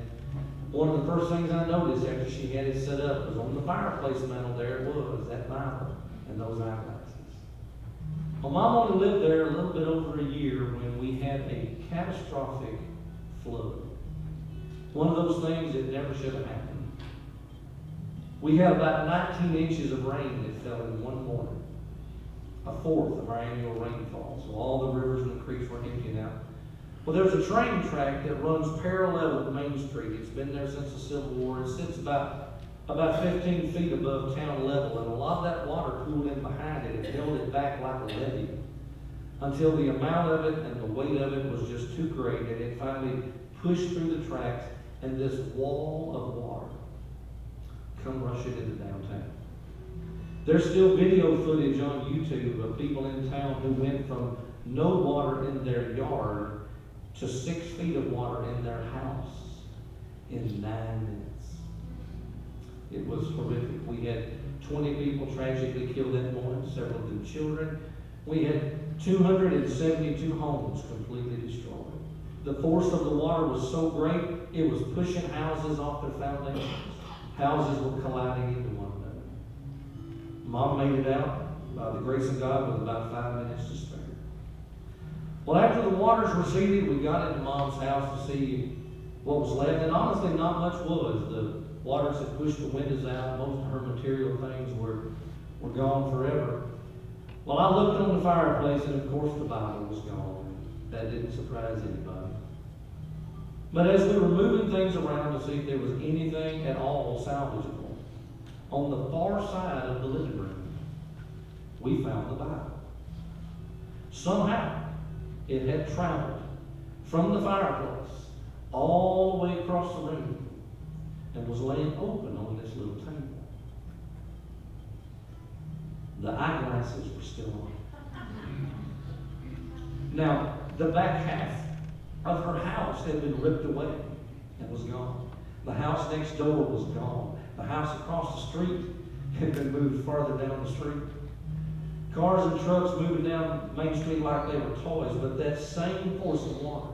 one of the first things I noticed after she had it set up was on the fireplace mantel there it was, that Bible and those eyeglasses. Well, Mom only lived there a little bit over a year when we had a catastrophic flood. One of those things that never should have happened. We had about 19 inches of rain that fell in one morning, a fourth of our annual rainfall. So all the rivers and the creeks were emptying out. Well, there's a train track that runs parallel with Main Street. It's been there since the Civil War. It sits about 15 feet above town level, and a lot of that water pooled in behind it and held it back like a levee until the amount of it and the weight of it was just too great, and it finally pushed through the tracks, and this wall of water come rushing into downtown. There's still video footage on YouTube of people in town who went from no water in their yard to 6 feet of water in their house in 9 minutes. It was horrific. We had 20 people tragically killed that morning, several of them children. We had 272 homes completely destroyed. The force of the water was so great, it was pushing houses off their foundations. Houses were colliding into one another. Mom made it out, by the grace of God, with about 5 minutes to spare. Well, after the waters receded, we got into Mom's house to see what was left, and honestly, not much was. The waters had pushed the windows out. Most of her material things were gone forever. Well, I looked on the fireplace, and of course the Bible was gone. That didn't surprise anybody. But as we were moving things around to see if there was anything at all salvageable, on the far side of the living room, we found the Bible. Somehow, it had traveled from the fireplace all the way across the room and was laying open on this little table. The eyeglasses were still on. Now, the back half of her house had been ripped away and was gone. The house next door was gone. The house across the street had been moved farther down the street. Cars and trucks moving down Main Street like they were toys, but that same force of water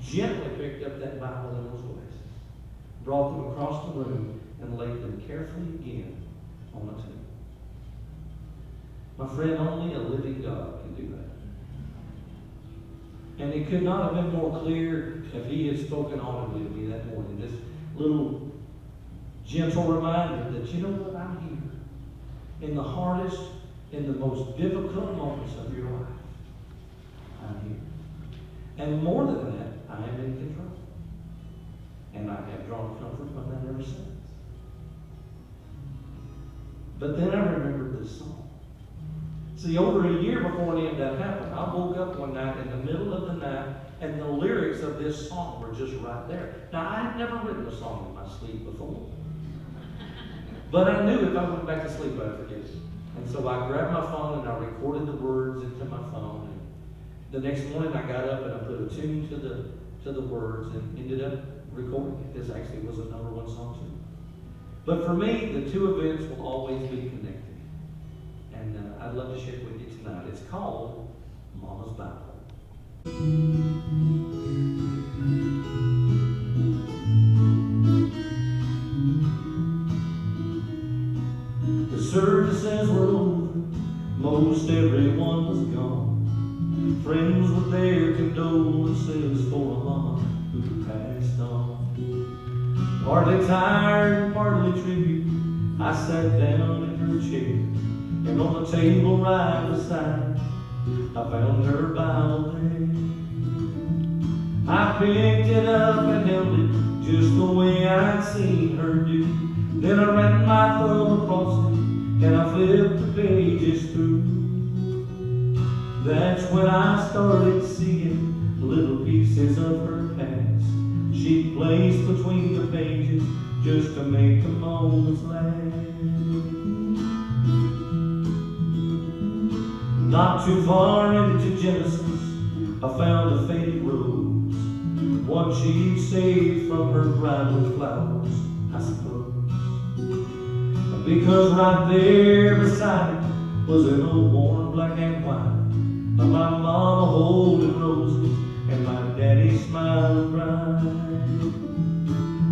gently picked up that Bible in those glasses, brought them across the room, and laid them carefully again on the table. My friend, only a living God can do that. And it could not have been more clear if He had spoken audibly to me that morning. This little gentle reminder that, you know what, I'm here. In the hardest, in the most difficult moments of your life, I'm here. And more than that, I am in control. And I have drawn comfort from that ever since. But then I remembered this song. See, over a year before any of that happened, I woke up one night in the middle of the night, and the lyrics of this song were just right there. Now, I had never written a song in my sleep before. But I knew if I went back to sleep, I'd forget it. And so I grabbed my phone and I recorded the words into my phone. And the next morning I got up and I put a tune to the words and ended up recording it. This actually was a #1 song too. But for me, the two events will always be connected. And I'd love to share it with you tonight. It's called Mama's Bible. The services were over, most everyone was gone. Friends with their condolences for a mama who passed on. Partly tired, partly tribute, I sat down in her chair, and on the table right beside, I found her Bible there. I picked it up and held it just the way I'd seen her do. Then I ran my thumb across it and I flipped the pages through. That's when I started seeing little pieces of her past she'd placed between the pages just to make the moments last. Not too far into Genesis, I found a faded rose, one she'd saved from her bridal flowers, I suppose. Because right there beside it was an old worn black and white of my mama holding roses and my daddy smiling bright.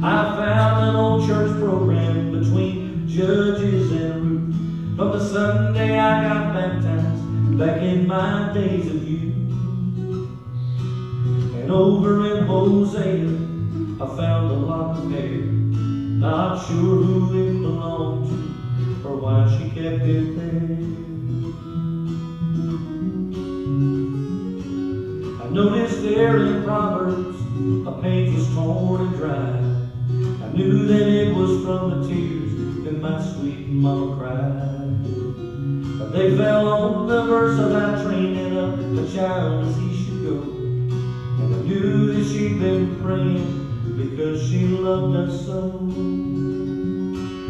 I found an old church program between Judges and Ruth from the Sunday I got baptized back in my days of youth. And over in Hosea I found a lock of hair, not sure who it belonged to or why she kept it there. I noticed there there in Proverbs, a page was torn and dry. I knew that it was from the tears that my sweet mama cried. But they fell on the verse about training up a child as he should go. And I knew that she'd been praying because she loved us so.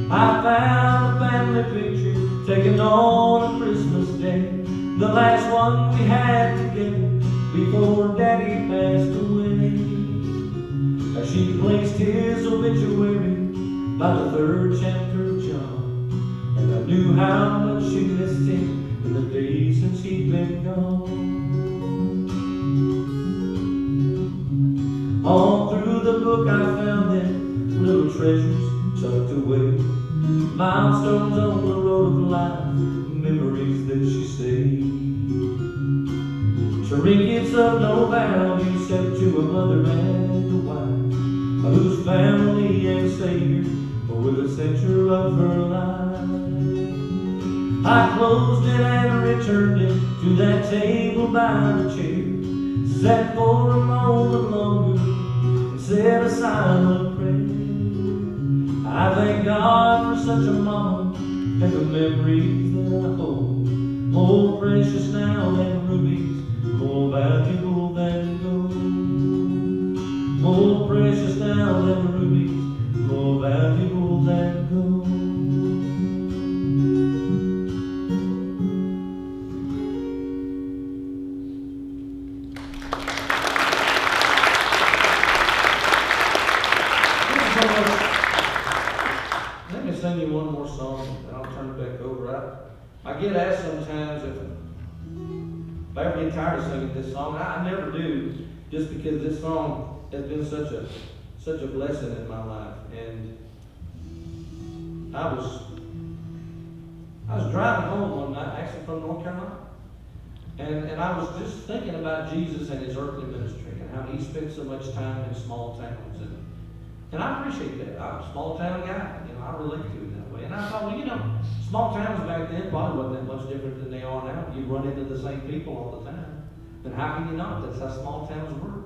I found a family picture taken on a Christmas day, the last one we had together before Daddy passed away. As she placed his obituary by the 3rd chapter of John, and I knew how much she missed him in the days since he'd been gone. All through the book I found them little treasures tucked away, milestones on the road of life, memories that she saved. Trinkets of no value except to a mother and a wife, whose family and Savior were the center of her life. I closed it and returned it to that table by the chair, sat for a moment longer and said a silent prayer. I thank God for such a mama and the memories that I hold, more precious now than rubies, more valuable than gold. More precious now than rubies, more valuable than gold. Let me sing you one more song, and I'll turn it back over. I get asked sometimes if I ever get tired of singing this song. I never do, just because this song has been such a blessing in my life. And I was driving home one night, actually from North Carolina, and I was just thinking about Jesus and his earthly ministry and how he spent so much time in small towns, and I appreciate that. I'm a small town guy, I relate to it that way. And I thought, well, small towns back then probably wasn't that much different than they are now. You run into the same people all the time. Then how can you not? That's how small towns work.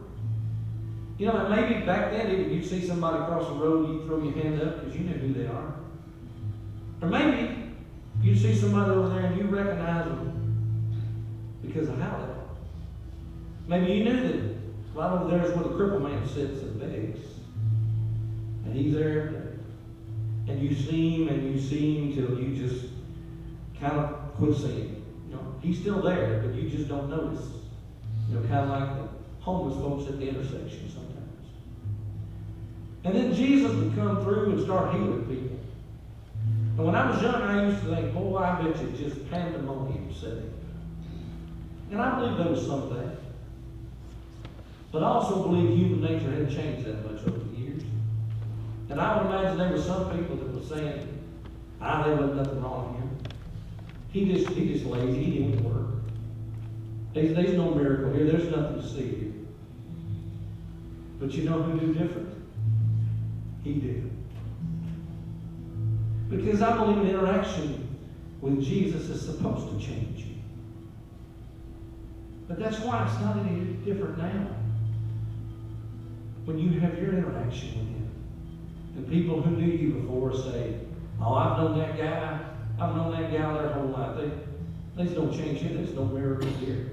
And maybe back then, if you see somebody across the road, you throw your hand up because you know who they are. Or maybe you see somebody over there and you recognize them because of how they are. Maybe you knew that right over there is where the crippled man sits and begs. And he's there every day. And you see him till you just kind of quit seeing him. He's still there, but you just don't notice. Kind of like the homeless folks at the intersection sometimes. And then Jesus would come through and start healing people. And when I was young, I used to think, boy, I bet you just pandemonium setting. And I believe there was some of that. But I also believe human nature hadn't changed that much over the years. And I would imagine there were some people that were saying, there wasn't nothing wrong with him. He just lazy, he didn't work. There's no miracle here, there's nothing to see here. But you know who knew different? He did. Because I believe interaction with Jesus is supposed to change you. But that's why it's not any different now. When you have your interaction with him. And people who knew you before say, I've known that guy. I've known that gal their whole life. There's no change here. There's no miracle here.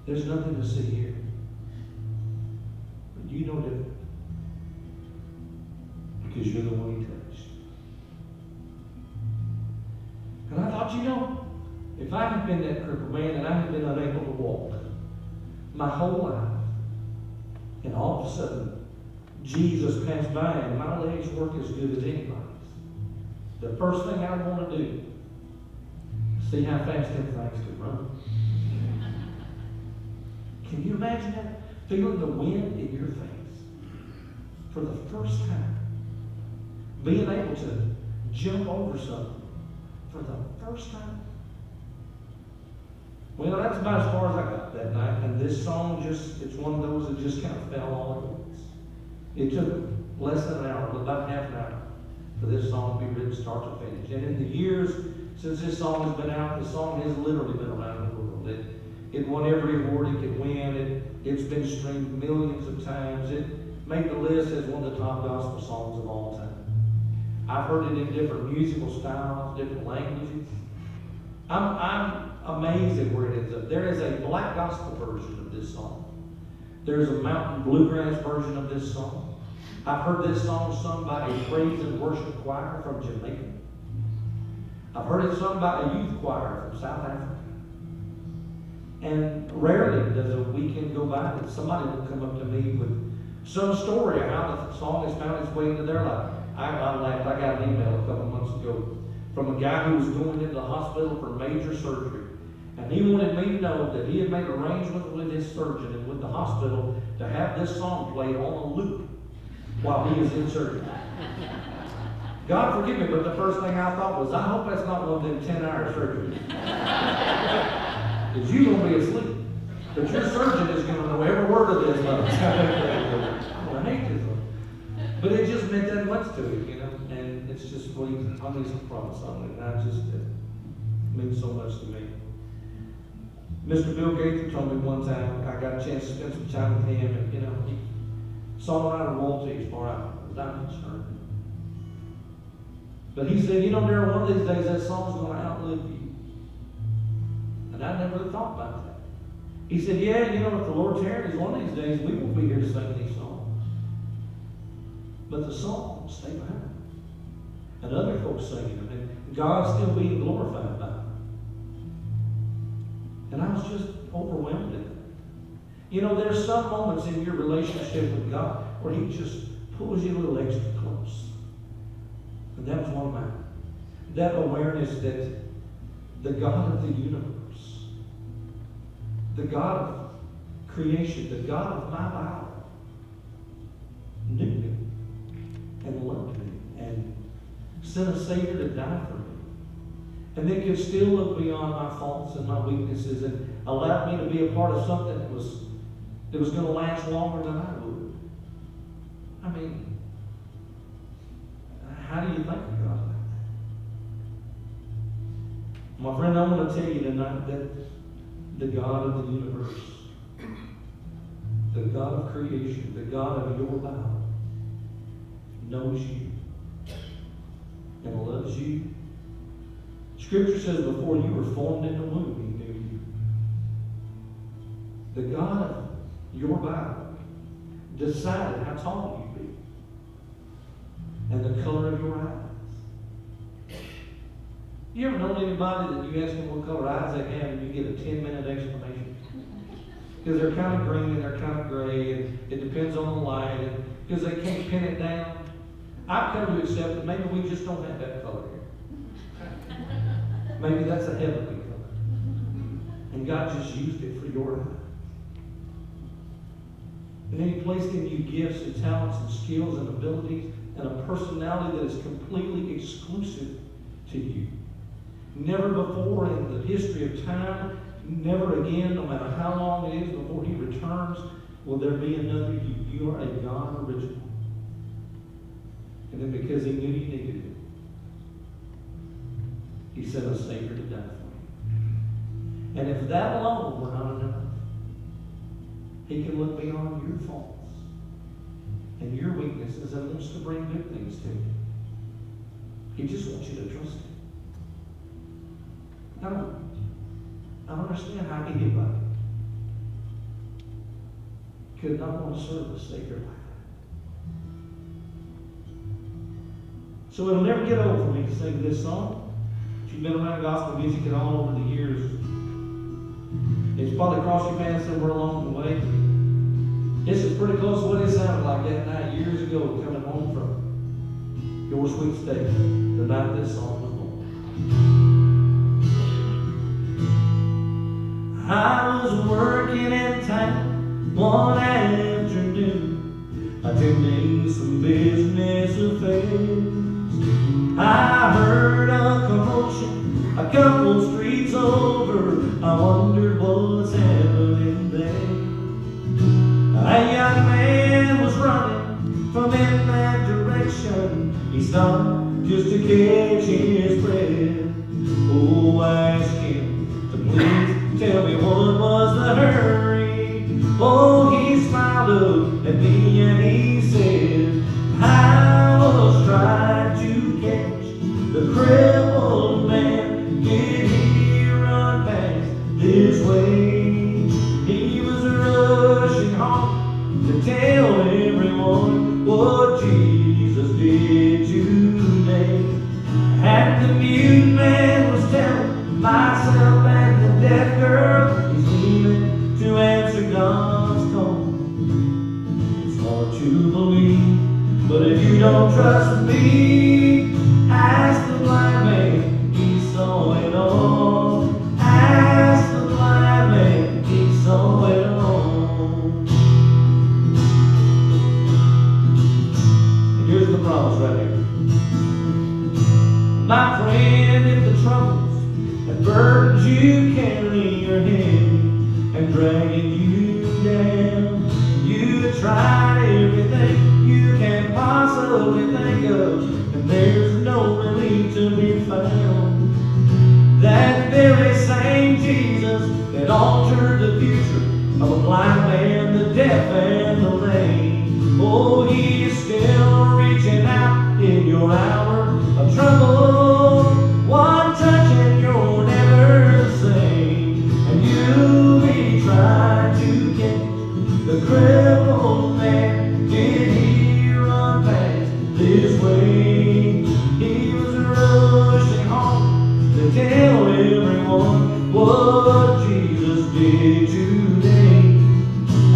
There's nothing to see here. But you know different. Because you're the one he touched. And I thought, if I had been that crippled man and I had been unable to walk my whole life, and all of a sudden, Jesus passed by and my legs work as good as anybody's, the first thing I want to do is see how fast them things can run. Can you imagine that? Feeling the wind in your face for the first time. Being able to jump over something for the first time. Well, that's about as far as I got that night. And this song it's one of those that just kind of fell all at once. It took less than an hour, about half an hour, for this song to be written start to finish. And in the years since this song has been out, the song has literally been around the world. It won every award it could win. It's been streamed millions of times. It made the list as one of the top gospel songs of all time. I've heard it in different musical styles, different languages. I'm amazed at where it ends up. There is a black gospel version of this song. There's a mountain bluegrass version of this song. I've heard this song sung by a praise and worship choir from Jamaica. I've heard it sung by a youth choir from South Africa. And rarely does a weekend go by that somebody will come up to me with some story of how the song has found its way into their life. I laughed. I got an email a couple months ago from a guy who was going into the hospital for major surgery. And he wanted me to know that he had made arrangements with his surgeon and with the hospital to have this song played on a loop while he was in surgery. God forgive me, but the first thing I thought was, I hope that's not one of them 10-hour surgeries. Because you're going to be asleep. But your surgeon is going to know every word of this. I hate this one. But it just meant that much to it, you know. And it's just what he hung his promise on it. And it means so much to me. Mr. Bill Gaither told me one time, I got a chance to spend some time with him, and, you know, he songwriter royalty as far as I'm concerned. But he said, you know, Daryl, one of these days that song's going to outlive you. And I never really thought about that. He said, yeah, you know, if the Lord tarries, one of these days we won't be here to sing these songs. But the songs stay behind. And other folks singing them. And God's still being glorified by them. And I was just overwhelmed at that. You know, there's some moments in your relationship with God where He just pulls you a little extra close. And that was one of mine. That awareness that the God of the universe, the God of creation, the God of my Bible, knew me and loved me and sent a Savior to die for me. And then could still look beyond my faults and my weaknesses and allow me to be a part of something that was going to last longer than I would. I mean, how do you think of God like that? My friend, I want to tell you tonight that the God of the universe, the God of creation, the God of your Bible, knows you and loves you. Scripture says before you were formed in the womb, He knew you. The God of your Bible decided how tall you'd be and the color of your eyes. You ever known anybody that you ask them what color eyes they have and you get a 10-minute explanation? Because they're kind of green and they're kind of gray and it depends on the light and because they can't pin it down. I've come to accept that maybe we just don't have that color here. Maybe that's a heavenly color. And God just used it for your eye. And then He placed in you gifts and talents and skills and abilities and a personality that is completely exclusive to you. Never before in the history of time, never again, no matter how long it is before He returns, will there be another you. You are a God original. And then because He knew you needed it, He sent a Savior to die for you. And if that alone were not enough, He can look beyond your faults and your weaknesses and wants to bring good things to you. He just wants you to trust Him. I don't understand how anybody could not want to serve a Savior like that. So it'll never get old for me to sing this song. If you've been around gospel music at all over the years, it's probably crossed your path somewhere along the way. This is pretty close to what it sounded like that night years ago coming home from your sweet state, the night this song was born. I was working in town one afternoon, attending some business affairs. I heard a commotion a couple streets over. I wondered what's happening there. A young man was running from in that direction. He stopped just to catch his breath. Oh, I asked him to please tell me what was the hurry. Oh, crippled man, did he run past this way? He was rushing home to tell everyone what Jesus did today. And the mute man was telling myself and the deaf girl, he's leaving to answer God's call. It's hard to believe, but if you don't trust me, ask the blind man, he saw it all. Ask the blind man, he saw it all. And here's the promise right here. My friend, if the troubles and burdens you carry your head and dragging you down, you have tried everything you can possibly think of, and there's no relief to be found. That very same Jesus that altered the future of a blind man, the deaf and the lame, oh, he is still reaching out in your hour of trouble. One touch and you're never the same, and you'll be trying to catch the crippled man. Did he run past this way? He was rushing home to tell everyone what Jesus did today.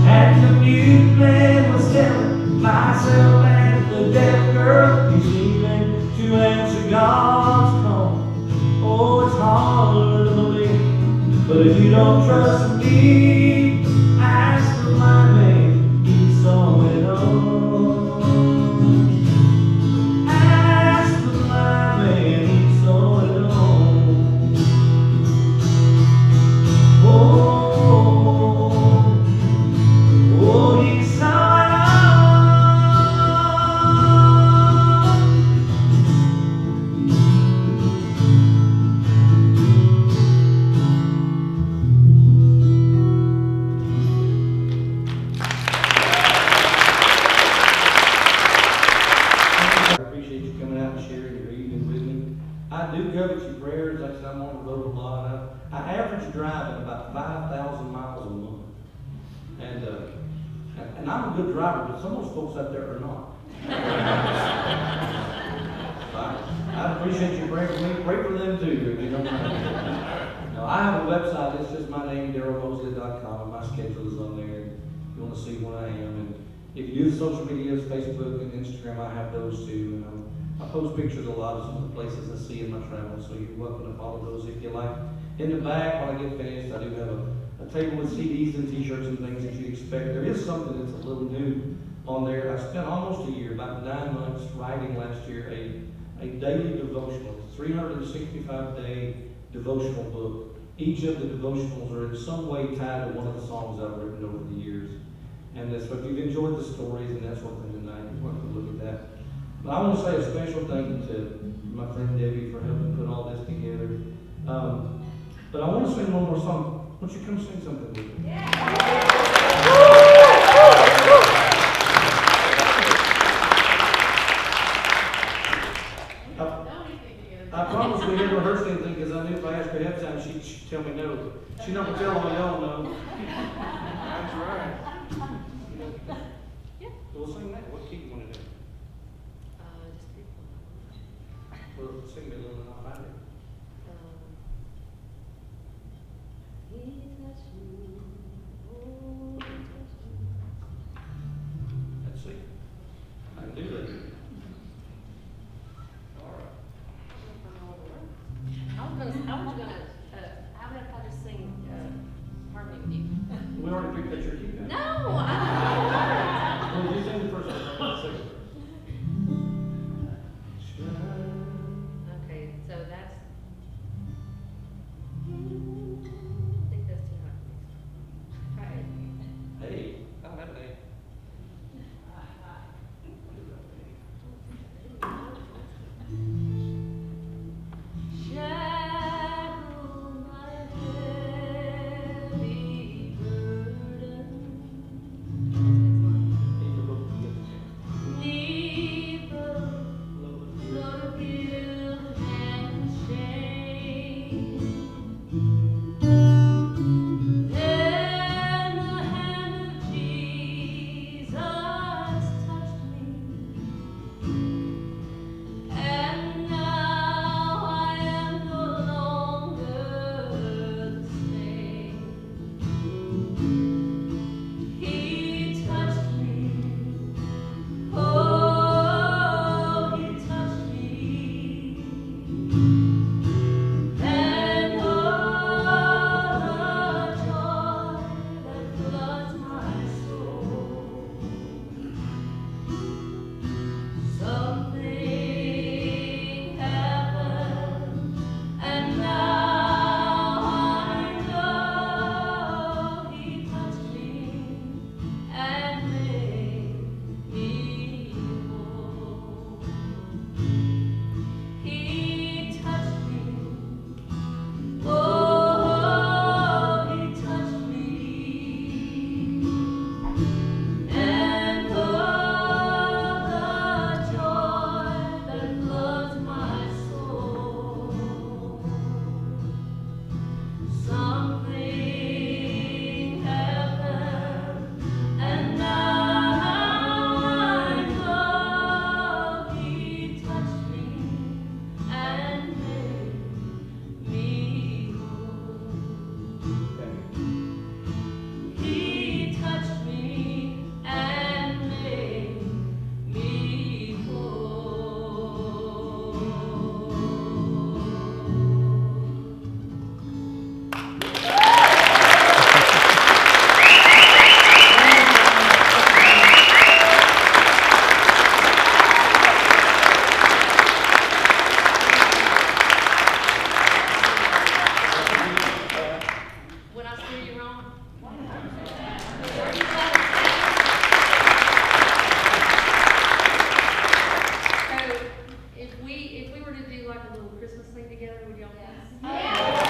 And the mute man was telling myself and the deaf girl, he's leaving to answer God's call. Oh, it's hard to believe, but if you don't trust me, ask the blind man, he saw it all. Ask the blind man, he saw it all. Oh, oh, he saw it all. I appreciate you coming out and sharing your evening with me. I do covet your prayers. Like I said, I'm on the road a lot. I average driving about 5,000 miles a month. And I'm a good driver, but some of those folks out there are not. I appreciate you praying for me. Pray for them too, if you don't mind. Now, I have a website. It's just my name, DarylMosley.com, and my schedule is on there. If you want to see what I am. And if you use social medias, Facebook and Instagram, I have those too. And I post pictures a lot of some of the places I see in my travels, so you're welcome to follow those if you like. In the back, when I get finished, I do have a table with CDs and t-shirts and things that you expect. There is something that's a little new on there. I spent almost a year, about 9 months, writing last year a daily devotional, 365-day devotional book. Each of the devotionals are in some way tied to one of the songs I've written over the years. And so if you've enjoyed the stories and that sort of thing tonight, you're welcome to look at that. But I want to say a special thank you to my friend Debbie for helping put all this together. But I want to sing one more song. Why don't you come sing something with me? I promised we didn't rehearse anything because I knew if I asked her ahead of time, she'd tell me no. She's not going to tell all y'all no. That's right. Yeah. We'll sing that. What key do you want to do? Just pick one. Well, sing me a little and I'll find it. He touched me, oh, he touched me. Let's see. I can do that. All right. I was gonna, how about if I just sing, harmony with you? We already picked up your key now. No, I Well, you sing the first one, I'll sing it. Okay, so that's, I think that's too high. do like a little Christmas thing together with y'all? Yes.